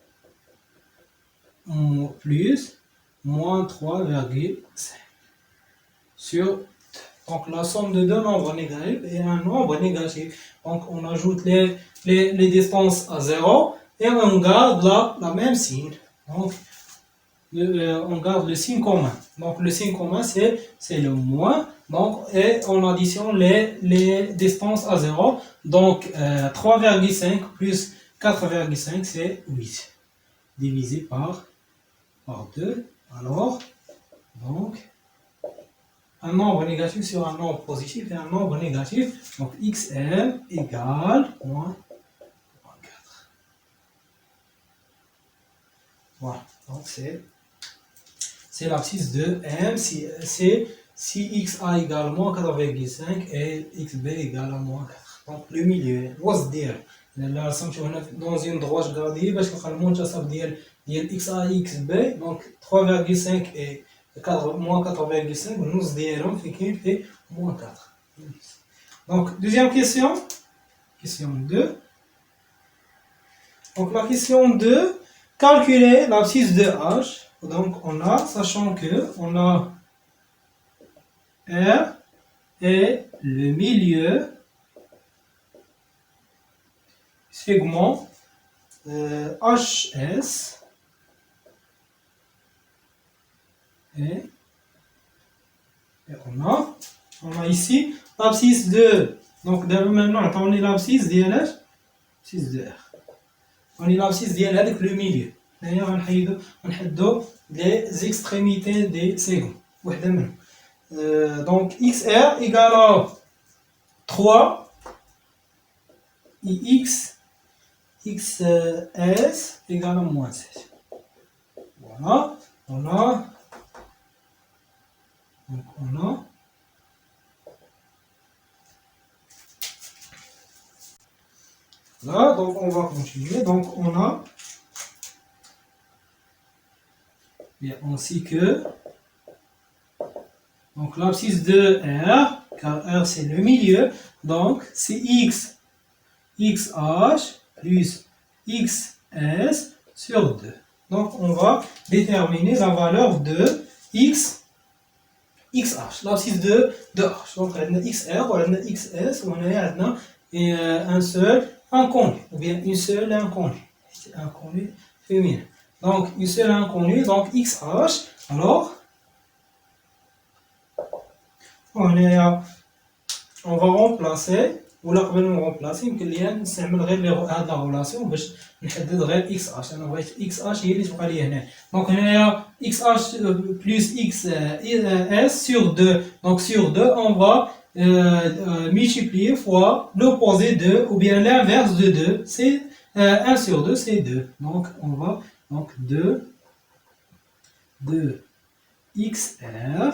Speaker 1: plus moins 3,5 sur 2. Donc la somme de deux nombres négatifs est un nombre négatif. Donc on ajoute les distances à 0 et on garde la même signe. Donc on garde le signe commun. Donc le signe commun c'est le moins. Donc, et on additionne les distances à 0. Donc 3,5 plus 4,5 c'est 8. Divisé par 2. Alors, donc, un nombre négatif sur un nombre positif et un nombre négatif. Donc, XM égale moins 4. Voilà. Donc, c'est l'abscisse de M. Si XA égale moins 4,5 et XB égale à moins 4. Donc, le milieu. What's there? Là, dans une droite gradée, parce que le منتصف ديال XA et XB, donc 3,5 et moins 4,5, nous dirons fait moins 4. Donc, deuxième question. Question 2. Donc, la question 2, calculer l'abscisse de H. Donc, on a, sachant que on a R et le milieu segment HS et on a ici l'abscisse de, donc maintenant on est l'abscisse ديال l'abscisse de R. On est l'abscisse ديال هذاك le milieu. D'ailleurs نحددوا les extrémités des segments. وحده منهم. Donc XR égale à 3 et XS égale à moins 7. Voilà, on a là, donc on va continuer. Donc on a bien ainsi que donc l'abscisse de R, car R c'est le milieu, donc c'est XH plus XS sur 2. Donc on va déterminer la valeur de XH, l'abscisse de H. Donc on a XR, on a XS, on a un seul inconnu, ou bien une seule inconnue. C'est inconnu féminin. Donc une seule inconnue, donc XH. Alors, on va remplacer, ولا قبل ما نرمبلاسي يمكن ليا نستعمل غير هاد لا غولاسيون باش نحدد غير اكس اش. انا بغيت اكس اش هي اللي تبقى لي هنا. دونك هنايا اكس اش بلس اكس اس sur 2. Donc sur 2 on va multiplier fois l'opposé de, ou bien l'inverse de 2, c'est 1 sur 2 c'est 2. Donc on va Donc 2xr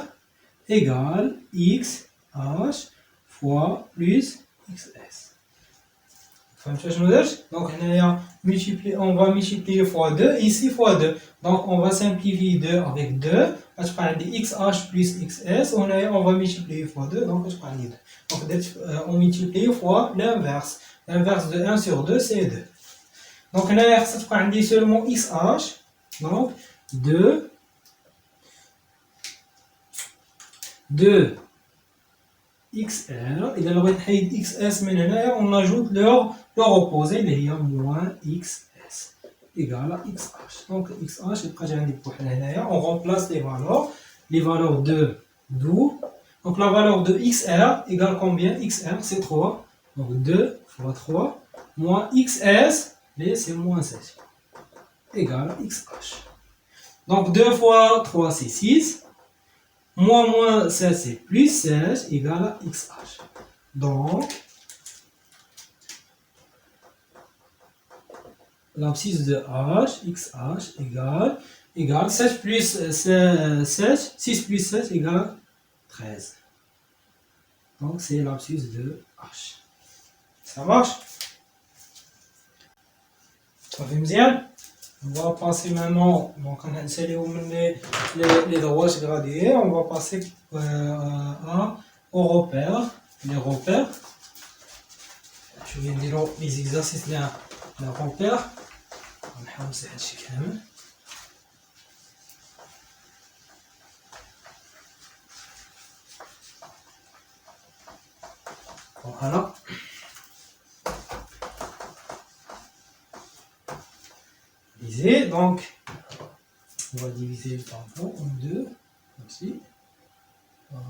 Speaker 1: égale xh fois plus xs. Donc on va multiplier fois 2, ici fois 2. Donc on va simplifier 2 avec 2. Je prends des xh plus xs. On va multiplier fois 2. Donc je prends 2. Donc on multiplie fois l'inverse. L'inverse de 1 sur 2, c'est 2. Donc je prends seulement xh. Donc 2 xr. Et là, xs, on ajoute leur opposé, il y a moins xs égale à xh. Donc xh, on remplace les valeurs de d'où. Donc la valeur de xr égale combien? Xr c'est 3. Donc 2 fois 3 moins xs, c'est moins 16 égale à xh. Donc 2 fois 3 c'est 6. Moins 16 c'est plus 16 égale à xh. Donc, l'abscisse de h, xh égale 16 plus 16, 6 plus 16 égale 13. Donc, c'est l'abscisse de h. Ça marche? Ça fait bien? On va passer maintenant, donc on a installé les droits gradués, on va passer aux repères. Les repères. Je vais dire les exercices là, les repères. On va faire ça كامل. Voilà. Diviser, donc on va diviser le tableau en deux, aussi. Voilà.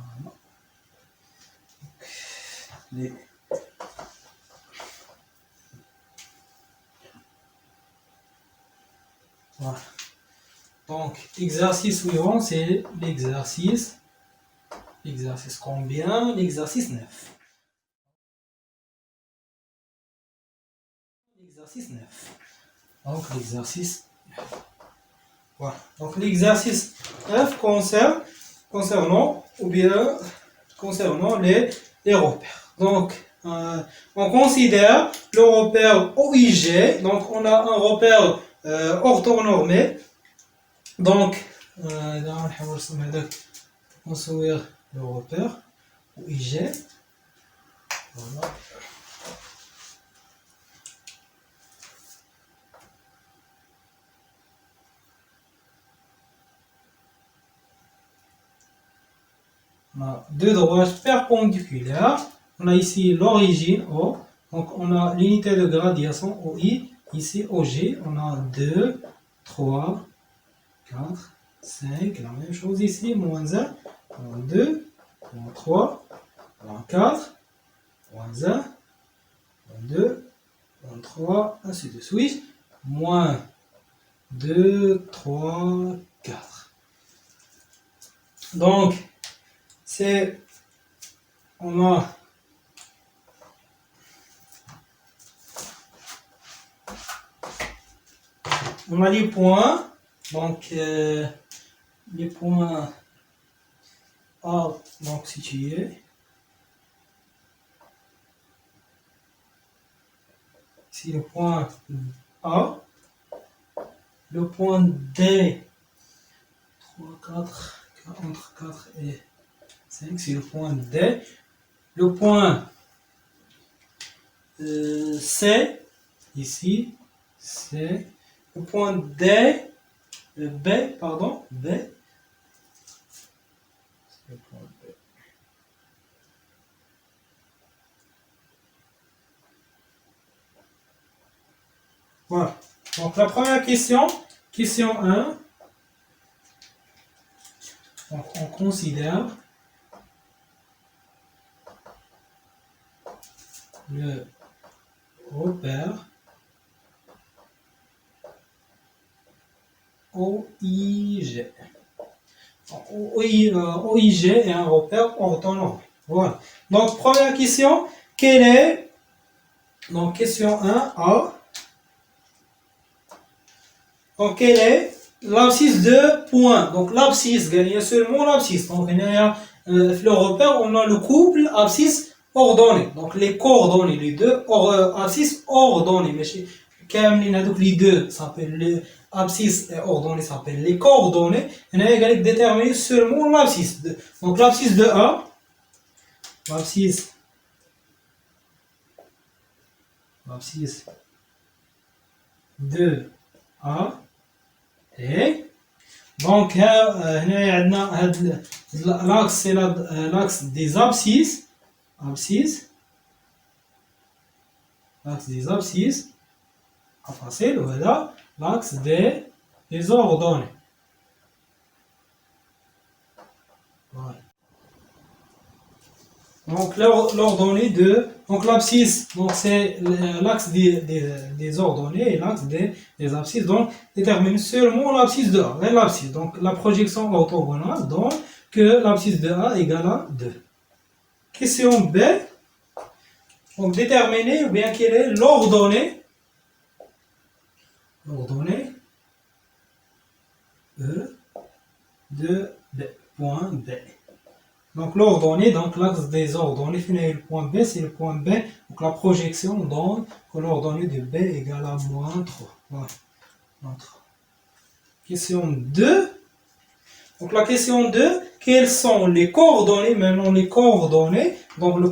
Speaker 1: Voilà. Donc, exercice suivant, c'est l'exercice. L'exercice combien? L'exercice 9. L'exercice 9. Donc, l'exercice 9. Voilà. Donc, l'exercice 9 concernant les repères. Donc, on considère le repère OIG. Donc, on a un repère orthonormé. Donc, construire le repère OIG. Voilà. On a deux droites perpendiculaires. On a ici l'origine O. Donc on a l'unité de gradation OI. Ici OG. On a 2, 3, 4, 5. La même chose ici. Moins 1, moins 2, moins 3, moins 4, moins 1, moins 2, moins 3, ainsi de suite. Moins 2, 3, 4. Donc, on a les points, donc les points A, donc situés. Ici le point A, le point D, 3, 4, entre 4 et 5, c'est le point D. Le point C, ici, C. Le point D, B, pardon, B. C'est le point B. Voilà. Donc la première question, question 1. Donc, on considère le repère OIG. OIG est un repère orthonormé. Voilà. Donc, première question, quelle est, donc question 1, A, Donc, quelle est l'abscisse de point? Donc, l'abscisse, il y a seulement l'abscisse. Donc, il y a le repère, on a le couple abscisse ordonnée. Donc, les coordonnées, les deux abscisses ordonnées. Mais chez les deux s'appellent les abscisses et ordonnées s'appellent les coordonnées. Il y a déterminer seulement l'abscisse. Donc, l'abscisse de A, l'abscisse de A et donc l'axe c'est l'axe des abscisses l'axe des abscisses facile voilà l'axe des ordonnées voilà. Donc l'ordonnée de donc l'abscisse donc c'est l'axe des ordonnées et l'axe des abscisses donc détermine seulement l'abscisse de A et l'abscisse donc la projection orthogonale donc que l'abscisse de A égale à 2. Question B donc déterminer ou bien quelle est l'ordonnée E de B point B. Donc l'ordonnée, donc l'axe des ordonnées, le point B, c'est le point B. Donc la projection donne que l'ordonnée de B égale à moins 3. Voilà. Question 2. Donc la question 2, quelles sont les coordonnées? Maintenant les coordonnées. Donc les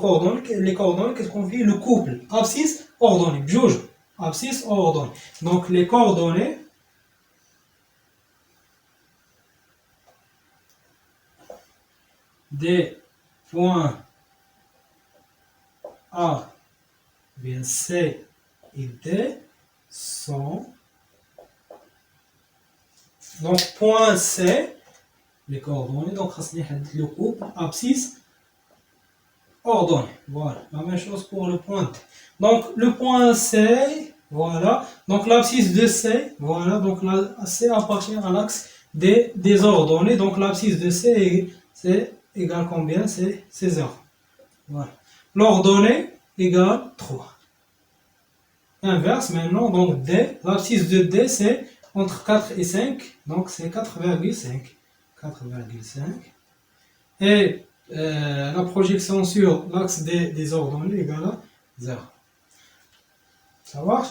Speaker 1: coordonnées, qu'est-ce qu'on fait? Le couple. Abscisse, ordonnée. Bjouj. Abscisse, ordonnée. Donc les coordonnées. Des points A, bien C et D sont donc point C, les coordonnées, donc le couple abscisse ordonnée. Voilà, la même chose pour le point D. Donc le point C, voilà, donc l'abscisse de C, voilà, donc la C appartient à l'axe des ordonnées, donc l'abscisse de C c'est égale combien? C'est 0. Voilà. L'ordonnée égale 3. Inverse maintenant, donc D, l'abscisse de D c'est entre 4 et 5, donc c'est 4,5. 4,5. Et la projection sur l'axe des ordonnées égale à 0. Ça marche?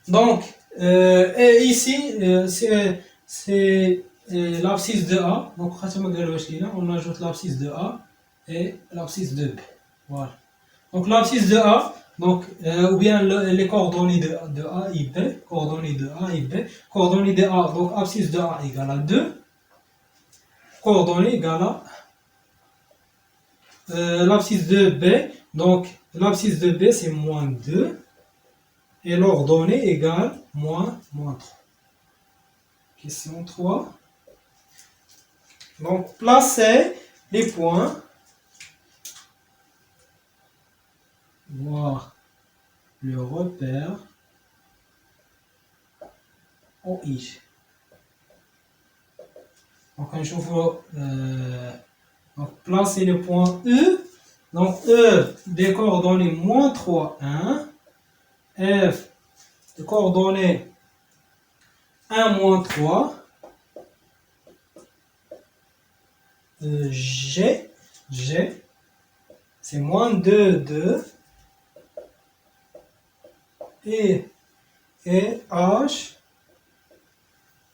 Speaker 1: Donc, et ici, c'est l'abscisse de A. Donc, on ajoute l'abscisse de A et l'abscisse de B. Voilà. Donc, l'abscisse de A, donc, ou bien les coordonnées de A et B. Coordonnées de A et B. Coordonnées de A, donc abscisse de A égale à 2. Coordonnées égale à l'abscisse de B. Donc, l'abscisse de B, c'est moins 2. Et l'ordonnée égale moins 3. Question 3. Donc, placez les points. Voir le repère OI. Donc, donc, placer le point E. Donc, E des coordonnées moins 3, 1. F des coordonnées 1, moins 3. G c'est moins 2, 2. Et H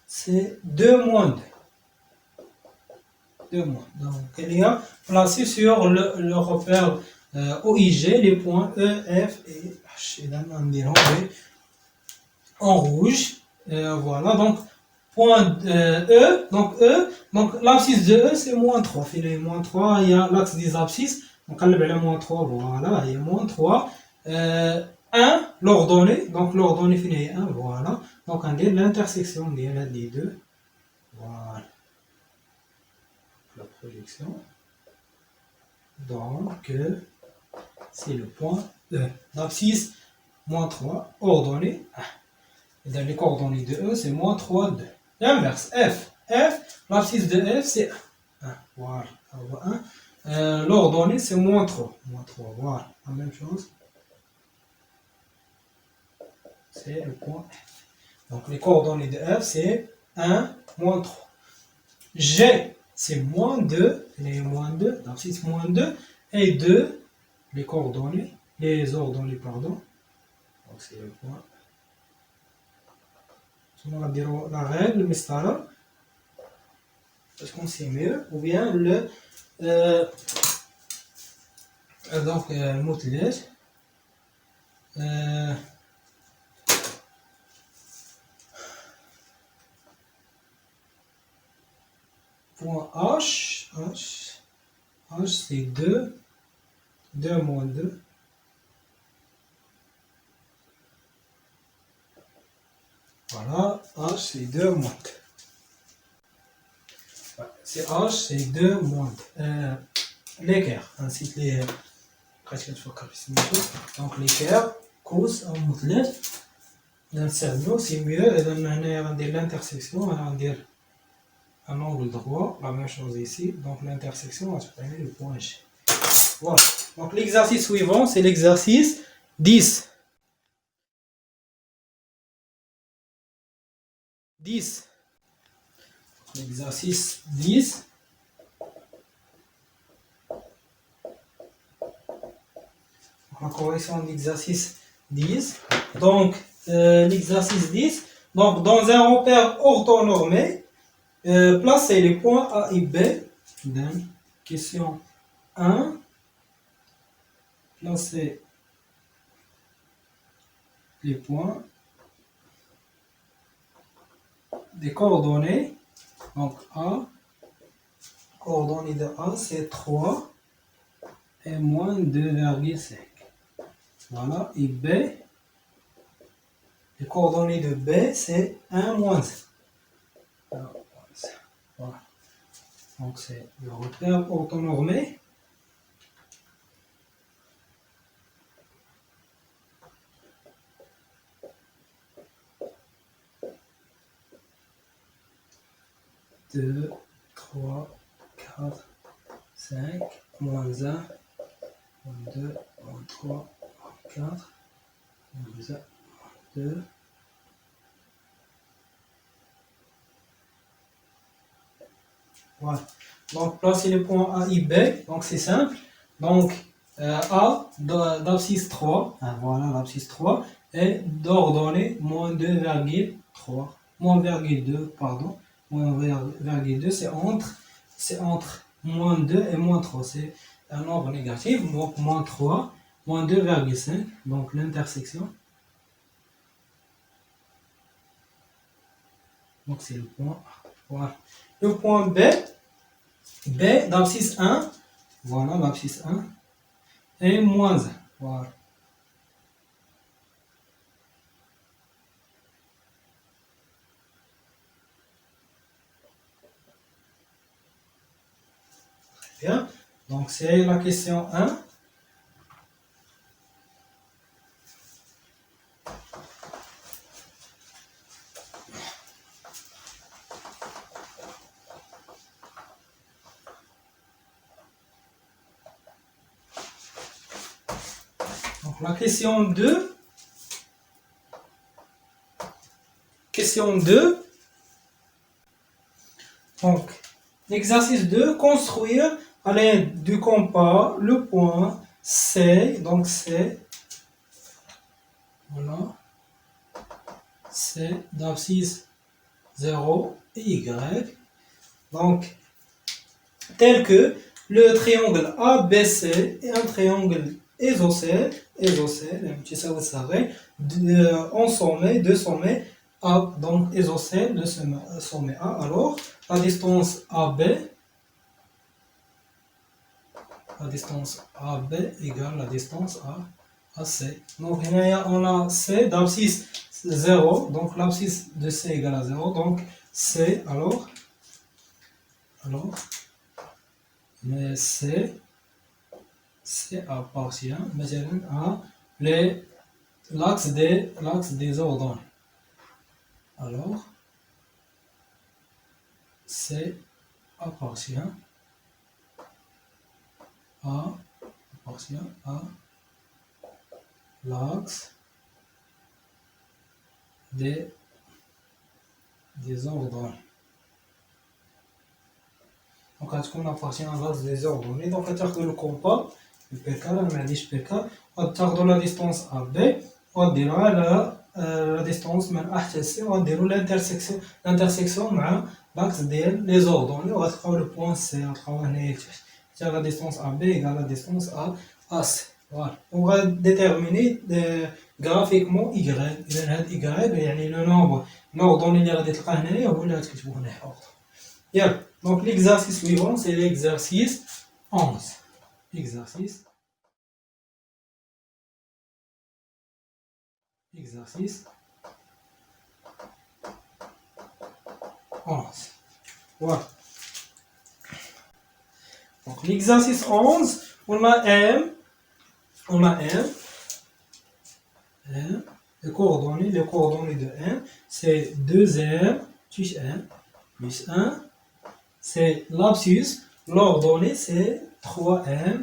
Speaker 1: c'est 2 moins 2. 2 moins. Donc il y a placé sur le repère OIG les points E, F et H. Et là, on dirait en rouge. Voilà, donc point E, donc l'abscisse de E c'est moins 3. Il y a moins 3, il y a l'axe des abscisses. Donc on a moins 3, voilà, il y a moins 3. 1, l'ordonnée, donc l'ordonnée finit 1, voilà. Donc on dit l'intersection des deux. Voilà. La projection. Donc c'est le point E. L'abscisse, moins 3, ordonnée 1. Et dans les coordonnées de E, c'est moins 3, 2. L'inverse, F. L'abscisse de F, c'est 1. Voilà. 1. L'ordonnée, c'est moins 3. Moins 3, voilà. La même chose. C'est le point F. Donc les coordonnées de F, c'est 1, moins 3. G, c'est moins 2, les moins 2, donc 6 moins 2, et 2, les coordonnées, les ordonnées, pardon. Donc c'est le point. On va dire la règle, mais c'est là. Parce qu'on sait mieux, ou bien le donc المثلث point H c'est 2 moins 2. Voilà, H c'est 2 moins 2. C'est H c'est 2 moins 2. L'équerre, ainsi que les donc l'équerre cause un مثلث نستخدمو c'est mieux إذا هنايا غندير l'intersection غندير un angle droit, la même chose ici, donc l'intersection va se prendre le point G. Voilà, donc l'exercice suivant c'est l'exercice 10. 10. L'exercice 10. La correction de l'exercice 10. Donc, l'exercice 10. Donc, dans un repère orthonormé, placez les points A et B. Donc, question 1. Placez les points des coordonnées. Donc, A. Coordonnées de A, c'est 3 et moins 2,5. Voilà, et B, les coordonnées de B, c'est 1 moins 1. Voilà. Donc c'est le repère orthonormé. Deux, 3, 4, 5, moins 1, moins 2, moins 3, moins 4, moins 1, moins 2. Voilà. Donc, placer les points A et B, donc c'est simple. Donc, A d'abscisse 3, voilà l'abscisse 3, et d'ordonnée moins 2,3, moins 2, pardon, moins 2, c'est entre moins 2 et moins 3, c'est un nombre négatif, donc moins 3, moins 2,5, donc l'intersection. Donc c'est le point A. Voilà. Le point B, d'abscisse 1, voilà l'abscisse 1, et moins 1, voilà. Très bien, donc c'est la question 1. Donc la question 2. Question 2. Donc, l'exercice 2, construire à l'aide du compas le point C. Donc C, voilà, C d'abscisse 0 et Y. Donc, tel que le triangle ABC et un triangle isocèle, vous savez, en sommet, deux sommets A, donc isocèle de sommet A. Alors, la distance AB égale la distance AC. Donc, on a C d'abscisse 0, donc l'abscisse de C égale à 0, donc C, alors mais C appartient à l'axe des ordonnées. Alors, C appartient à l'axe des des ordonnées. Donc غتكون لابارتي ان غاز دي زوردوني. دونك غتاخدو لو كومبا البيكا، انا معنديش بيكا، غتاخدو لا ديستونس ا بي وغديروها على لا ديستونس من ا حتى سي، وغديرو الانترسيكسيون مع باكس ديال لي زوردوني، وغتلقاو لو بوان سي غتلقاوه هنايا حتى لا ديستونس ا بي ايكال لا ديستونس ا سي. فوالا وغاديتيرميني غرافيكمون ايكغيك. اذا هاد ايكغيك يعني لو نومبر نوردوني اللي غادي تلقاه هنايا هو اللي غتكتبو هنايا. Bien, donc l'exercice suivant, c'est l'exercice 11. Exercice 11. Voilà. Donc l'exercice 11, on a M, les coordonnées de M, c'est 2M plus 1 plus 1. C'est l'abscisse, l'ordonnée c'est 3M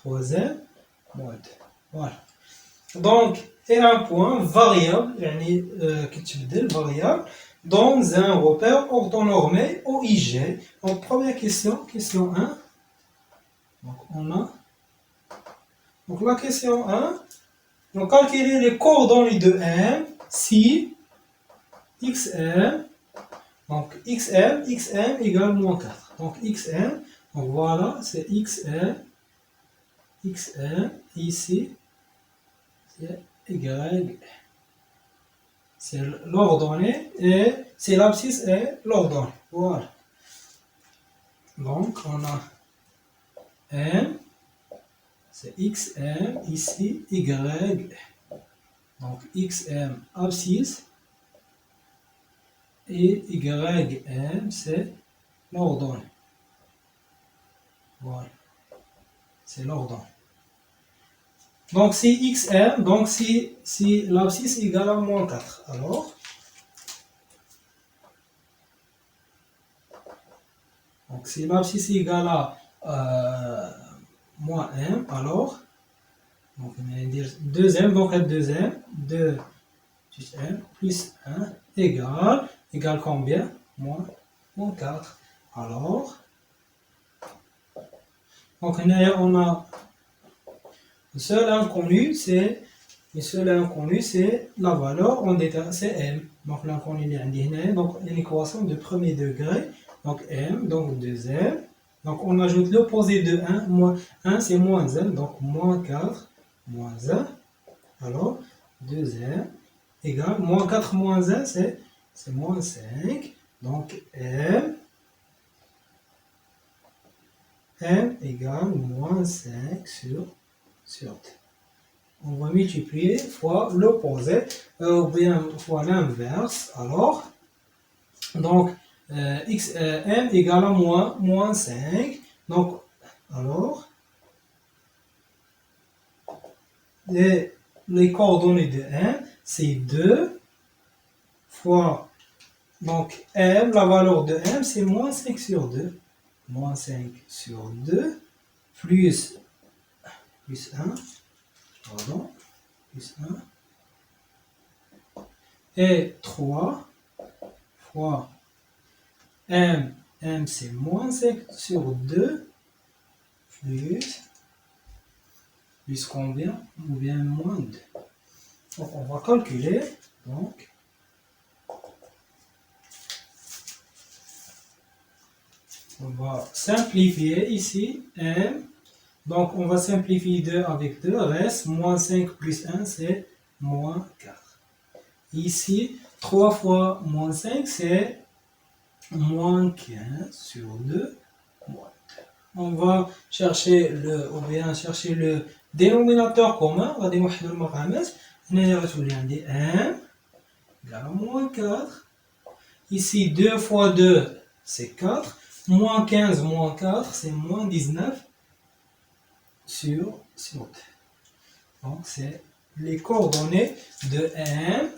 Speaker 1: moins 2. Voilà. Donc, et un point variable, variable, dans un repère orthonormé OIG. Donc, première question 1. Donc, on a. Donc, la question 1. Donc, calculer les coordonnées de M si XM. Donc, XM égale moins 4. Donc, XM, donc voilà, c'est XM ici, c'est Y. C'est l'ordonnée et c'est l'abscisse et l'ordonnée. Voilà. Donc, on a M, c'est XM, ici, Y. Donc, XM, abscisse. Et YM, c'est l'ordonnée. Voilà. C'est l'ordonnée. Donc, si XM, donc si l'abscisse égale à moins 4, alors, donc si l'abscisse égale à moins M, alors, donc on va dire 2M, donc 2M, 2 plus M plus 1 égale combien? Moins 4. Alors, donc on a le seul inconnu, c'est la valeur en détail, c'est M. Donc l'inconnu est donc une équation de premier degré, donc M, donc 2M. Donc on ajoute l'opposé de 1, moins 1 c'est moins M, donc moins 4, moins 1. Alors 2M égale moins 4 moins 1, c'est moins 5. Donc M égale moins 5 sur 2. On va multiplier fois l'opposé, ou bien fois l'inverse. Alors, donc, M égale à moins 5. Donc, alors, les coordonnées de M, c'est 2 fois, donc M, la valeur de M, c'est moins 5 sur 2. Moins 5 sur 2, plus 1. Pardon, plus 1, et 3 fois M c'est moins 5 sur 2, plus combien? Ou bien moins 2. Donc on va calculer, donc on va simplifier ici M. Donc, on va simplifier 2 avec 2, reste moins 5 plus 1, c'est moins 4. Ici, 3 fois moins 5, c'est moins 15 sur 2, moins 2. On va chercher le dénominateur commun, on va démontrer le paramètre. On va dire 1 égale à moins 4. Ici, 2 fois 2, c'est 4. Moins 15 moins 4, c'est moins 19. Sur 2. Donc c'est les coordonnées de M.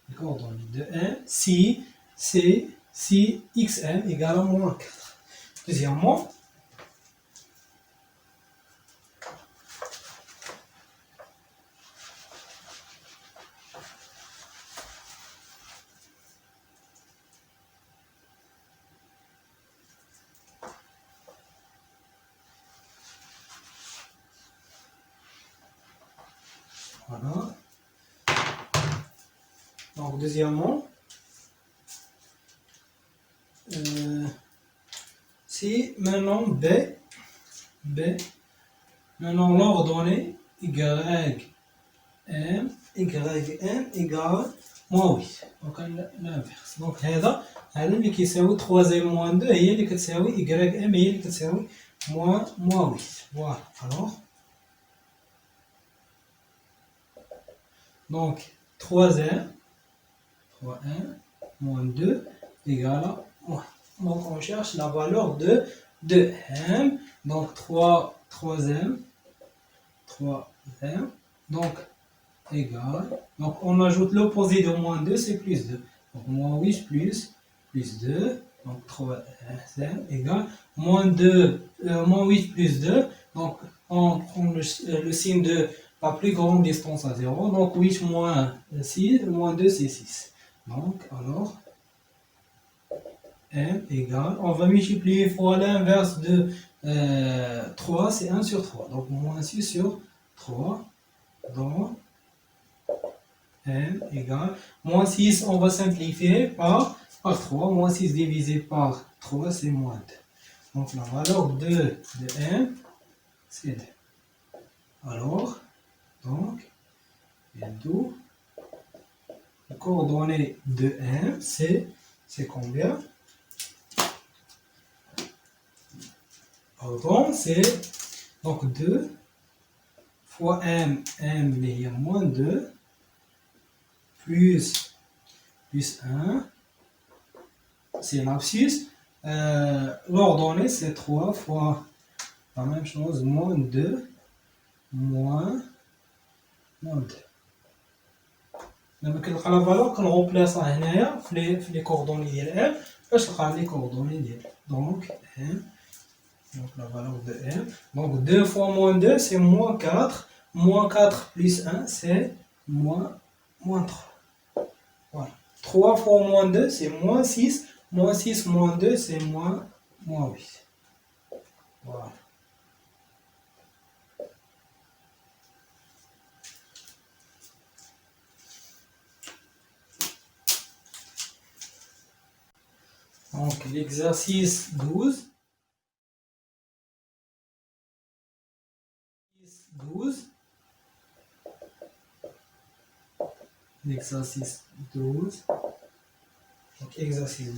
Speaker 1: Les coordonnées de M si XM égale à moins 4. Deuxièmement, Voilà. Donc, deuxièmement, si maintenant B, maintenant l'ordonnée YM égale moins 8. Donc l'inverse. Donc هذا اللي كيساوي 3Z moins 2 هي اللي كتساوي YM هي اللي كتساوي moins 8. Voilà. Alors, donc 3M moins 2 égale à moins. Donc on cherche la valeur de M. Donc 3M. Donc égale. Donc on ajoute l'opposé de moins 2, c'est plus 2. Donc moins 8 plus 2. Donc 3M égale moins 8 plus 2. Donc on prend le signe de la plus grande distance à 0. Donc 8 moins 6, moins 2 c'est 6. Donc alors M égale, on va multiplier fois l'inverse de 3, c'est 1 sur 3. Donc moins 6 sur 3. Donc M égale, moins 6, on va simplifier par 3. Moins 6 divisé par 3, c'est moins 2. Donc la valeur de M, c'est 2. Alors, donc, d'où les coordonnées de M, c'est combien? Pardon, c'est donc 2 fois M il y a moins 2, plus 1, c'est l'abscisse. L'ordonnée, c'est 3 fois la même chose, moins 2, moins 2. لما كنلقى لا فالور كنغوبليصها هنايا في لي كوردوني ديال M باش نلقى لي كوردوني ديال دونك M. Donc la valeur de M. Donc 2 fois moins 2, c'est moins 4. Moins 4 plus 1, c'est moins 3. Voilà. 3 fois moins 2, c'est moins 6. Moins 6 moins 2, c'est moins 8. Voilà. Donc l'exercice 12. L'exercice 12. Donc exercice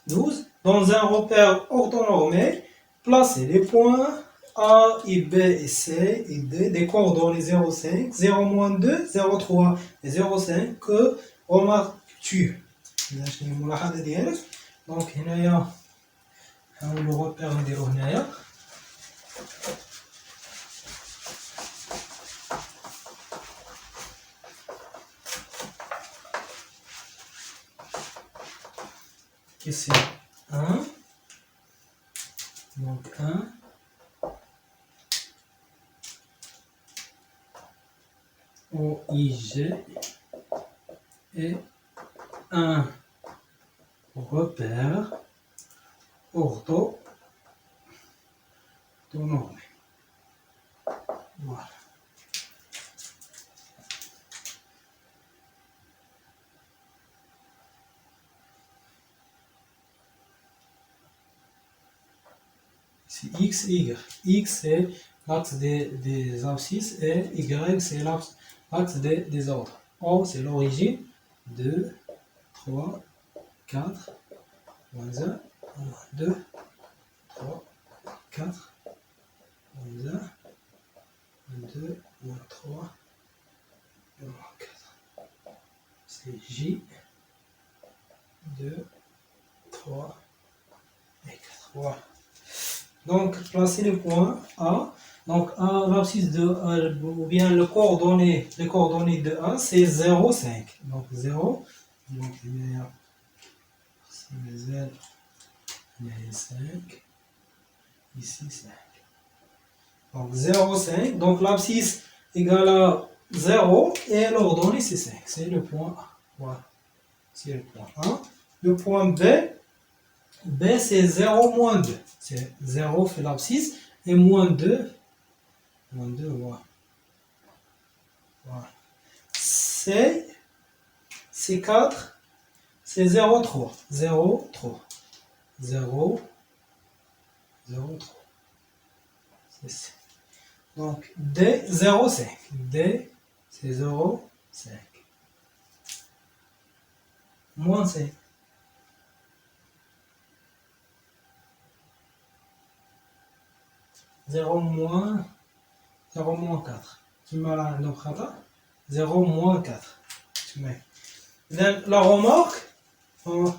Speaker 1: 12. Dans un repère orthonormé, placez les points A et B et C et D des coordonnées 0,5, 0-2, 0,3 et 0,5 que remarques-tu? Donc هنايا نحاولوا repère نديرو هنايا. Question 1. Donc 1. OIG est un repère orthonormé. Voilà. C'est X et Y. X c'est l'axe des abscisses et Y c'est l'axe des ordres. O c'est l'origine. 2, 3, 4, moins 1, moins 2, 3, 4, moins 1, moins 2, moins 3, moins 4. C'est J, 2, 3 et 4. Voilà. Donc, placez le point A. Donc, l'abscisse de ou bien les coordonnées de A, c'est 0, 5. Donc, 0. Donc, il y a 0, il y a 5. Ici, 5. Donc, 0, 5. Donc, l'abscisse égale à 0 et l'ordonnée, c'est 5. C'est le point A. Voilà. C'est le point A. Le point B. B c'est 0 moins 2. C'est 0 fait l'abscisse et moins 2. Moins 2, voilà. Voilà. C4, c'est 0, 3. 0, 3. 0, 0, 3. C'est C. Donc, D, 0, 5. D, c'est 0, 5. Moins C. 0 moins 4. Tu mets là, 0 moins 4. Tu mets. La remarque, on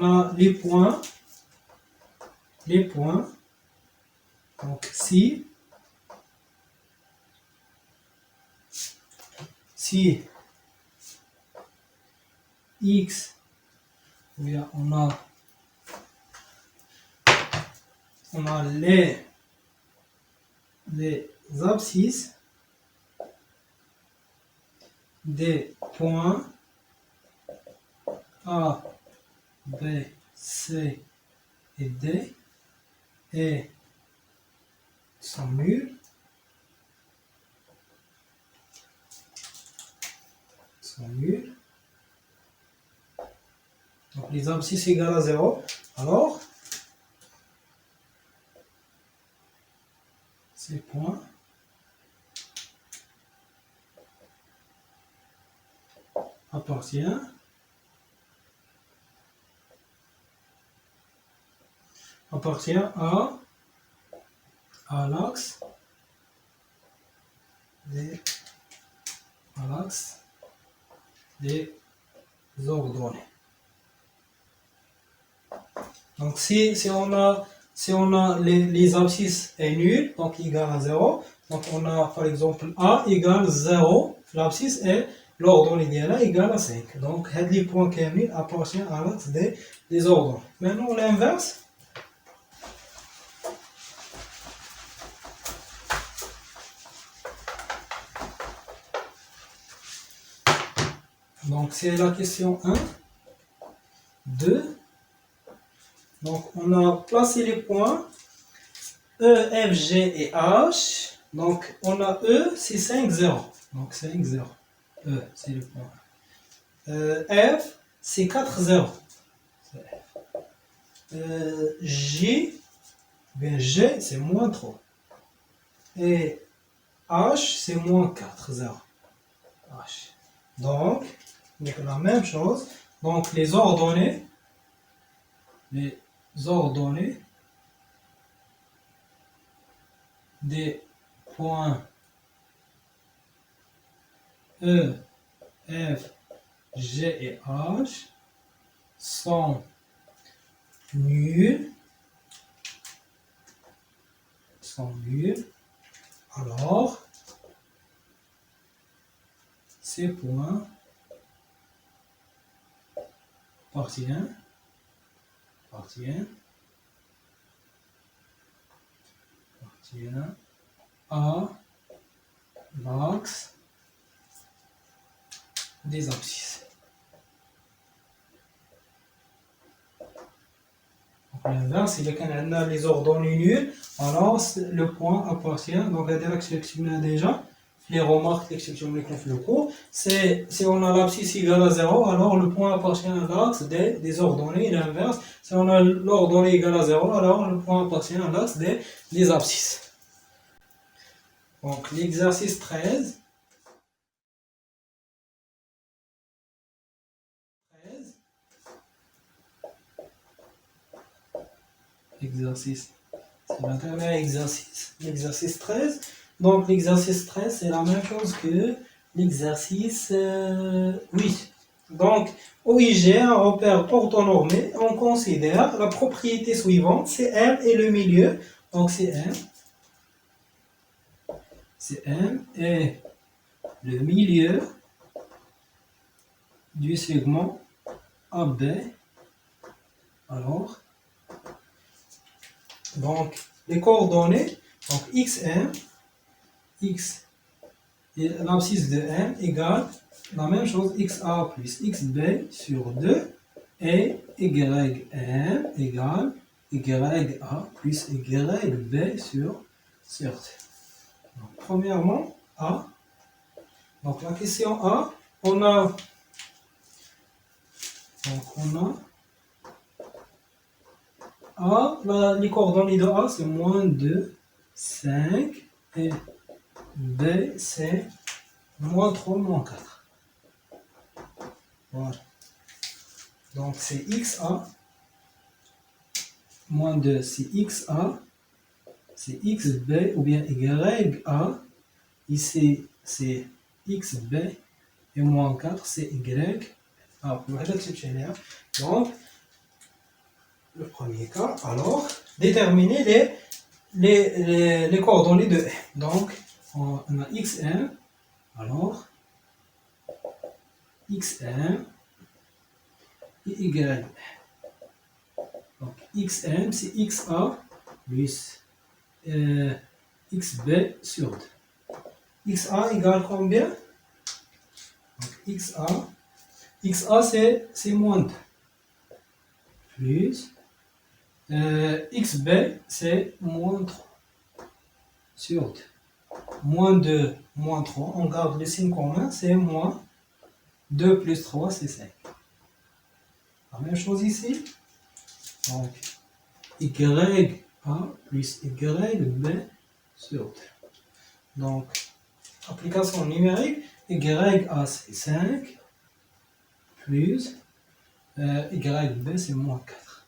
Speaker 1: a les points. Donc, si X, bien, on a les abscisses des points A, B, C et D et sont nuls. Donc les abscisses égales à 0. Alors, ces points appartiennent à l'axe des ordonnées. Donc si on a les abscisses est nul, donc égal à 0, donc on a par exemple A égale 0, l'abscisse est l'ordonnée d'A égale à 5. Donc les points qui appartiennent à l'axe des ordonnées. Maintenant l'inverse. Donc c'est la question 1, 2. Donc on a placé les points E, F, G et H. Donc on a E, c'est 5, 0. Donc 5, 0. E, c'est le point. F, c'est 4, 0. J, bien G, c'est moins 3. Et H, c'est moins 4, 0. H. Donc la même chose. Donc les ordonnées des points E, F, G et H sont nuls. Alors, ces points appartiennent à l'axe des abscisses. Donc l'inverse, il y a les ordonnées nulles, alors le point appartient, donc la direction déjà, les remarques d'exception les conflits le cours, c'est si on a l'abscisse égale à 0, alors le point appartient à l'axe des ordonnées, et l'inverse, si on a l'ordonnée égale à 0, alors le point appartient à l'axe des abscisses. Donc l'exercice 13. Exercice. C'est le dernier exercice. L'exercice 13. Donc l'exercice 13, c'est la même chose que l'exercice 8. Donc, OIG, un repère orthonormé, on considère la propriété suivante, c'est M et le milieu. Donc c'est M et le milieu du segment AB. Alors, donc les coordonnées, donc XM, X et l'abscisse de M égale la même chose, XA plus XB sur 2 et YM égale YA plus YB sur 2. Donc, premièrement, A, Donc la question A, on a A, les coordonnées de A c'est moins 2, 5 et B c'est moins 3, moins 4. Voilà. Donc c'est XA, moins 2 c'est XA, c'est XB ou bien YA, ici c'est XB et moins 4 c'est Y. Donc le premier cas, alors déterminer les coordonnées de M. Donc on a XM, alors XM et Y. Donc XM c'est XA plus XB sur 2. XA égale combien? Donc XA c'est moins 2 plus XB c'est moins 3 sur 2. Moins 2, moins 3, on garde le signe commun, c'est moins 2 plus 3 c'est 5. La même chose ici. Donc YA plus YB sur 2. Donc application numérique, YA c'est 5 plus YB c'est moins 4.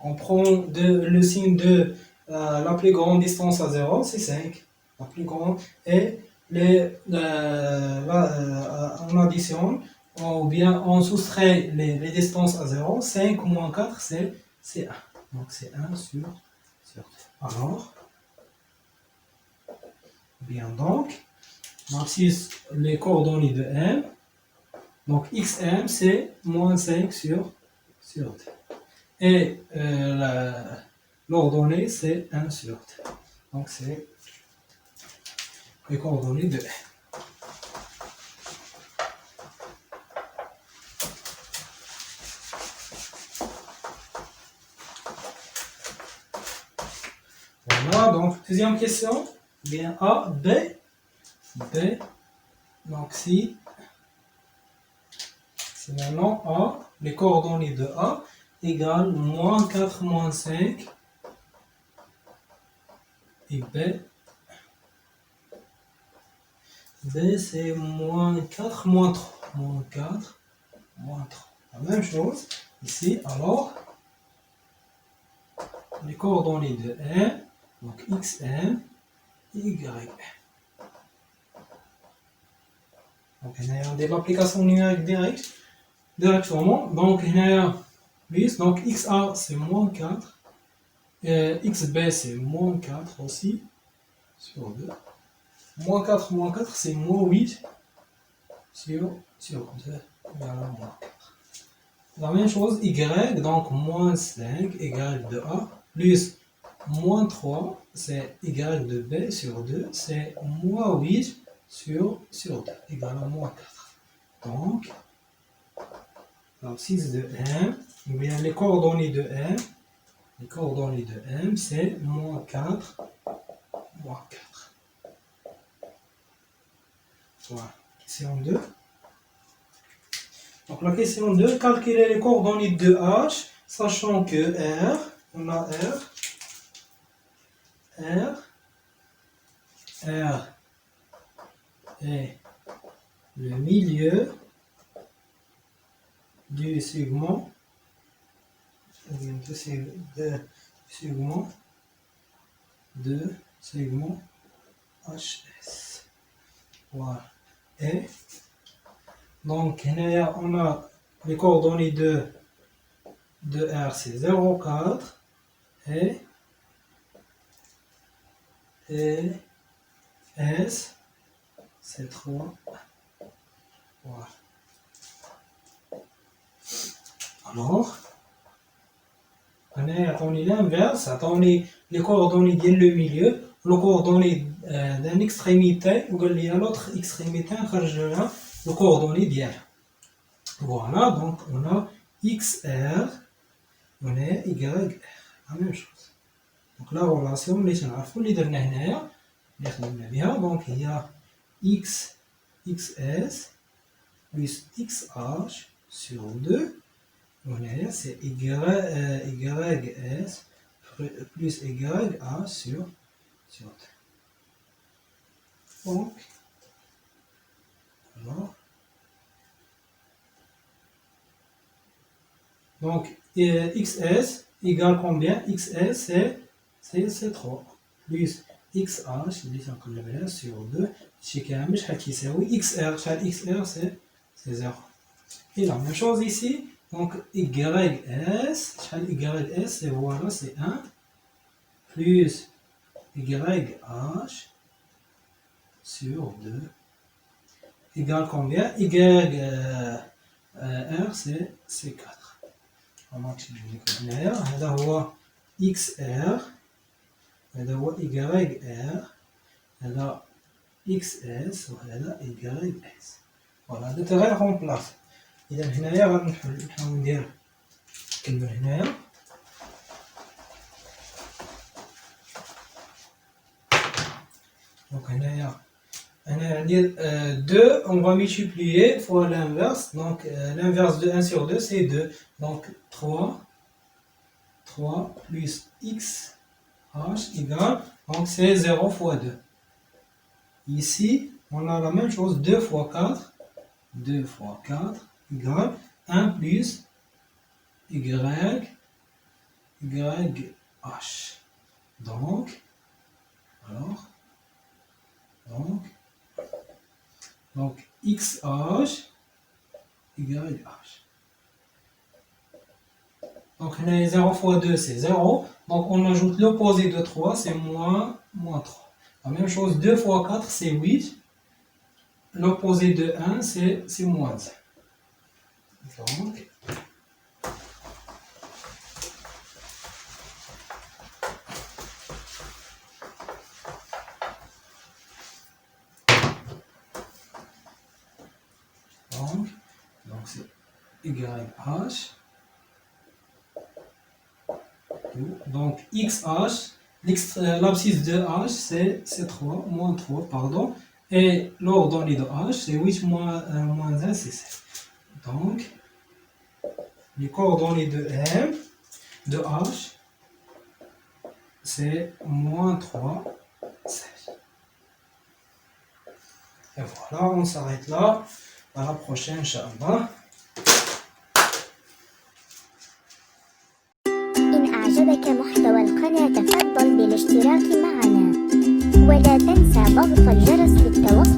Speaker 1: On prend le signe de la plus grande distance à 0, c'est 5. La plus grande et on additionne ou bien on soustrait les distances à 0. 5 moins 4 c'est 1. Donc c'est 1 sur 2. Alors, bien donc, on utilise les coordonnées de M. Donc XM c'est moins 5 sur 2. Et l'ordonnée c'est 1 sur 2. Donc c'est les coordonnées de M. Voilà, donc deuxième question. Bien A, B. Donc si maintenant A, les coordonnées de A égale moins 4, moins 5 et B c'est moins 4, moins 3. Moins 4, moins 3. La même chose ici, alors les coordonnées de M, donc XM et YM. Donc il y a de l'application numérique directement. Donc il y a donc XA c'est moins 4, et XB c'est moins 4 aussi sur 2. Moins 4 c'est moins 8 sur 2. Voilà, moins 4. La même chose, Y, donc moins 5 égale de A, plus moins 3, c'est égal de B sur 2, c'est moins 8 sur 2, égal à moins 4. Donc, l'abscisse de M, ou bien les coordonnées de M, c'est moins 4, moins 4. Voilà, question 2. Donc la question 2, calculer les coordonnées de H, sachant que R, on a R est le milieu du segment, HS. Voilà. Et donc on a les coordonnées de R, c'est 0, 4 et S, c'est 3. Voilà. Alors, attendez l'inverse, attendez les coordonnées de le milieu, les coordonnées d'une extrémité, ou à l'autre extrémité, les coordonnées d'IR. Voilà, donc on a XR, on a YR, la même chose. Donc la relation, les gens les dernières, donc il y a xs plus xh sur 2. Voilà, c'est ys plus yh sur 2. Donc, alors, donc xs égale combien? Xs c'est 3 plus xh اللي تنقلبها sur 2 شي كامل شحال كيساوي xr شحال xr c'est 0. Et la même chose ici, donc ys, ys, c'est voilà, c'est 1, plus yh sur 2, égale combien? R, c'est 4. On va multiplier هنايا هذا هو xr هذا هو yr هذا xs وهذا ys. فوالا هذا غير remplace. إذا هنايا غنحاول ندير كلمة هنايا دونك هنايا أنا ندير 2 on va multiplier fois l'inverse donc l'inverse de 1 sur 2 c'est 2 donc 3 plus x h égale donc c'est 0 fois 2. Ici on a la même chose 2 fois 4 égale 1 plus y h. Donc, alors, donc xh, yh. Donc, 0 fois 2, c'est 0. Donc, on ajoute l'opposé de 3, c'est moins 3. La même chose, 2 fois 4, c'est 8. L'opposé de 1, c'est moins 1. Donc c'est YH. Donc XH, l'abscisse de H, c'est 3, moins 3, pardon. Et l'ordonnée de H, c'est 8 moins 1, c'est 7. Donc, les coordonnées de M, de H, c'est moins 3, 7. Et voilà, on s'arrête là. À la prochaine, Inch'Allah.
Speaker 2: إن أعجبك محتوى القناة تفضل بالاشتراك معنا ولا تنسى ضغط الجرس للتوصل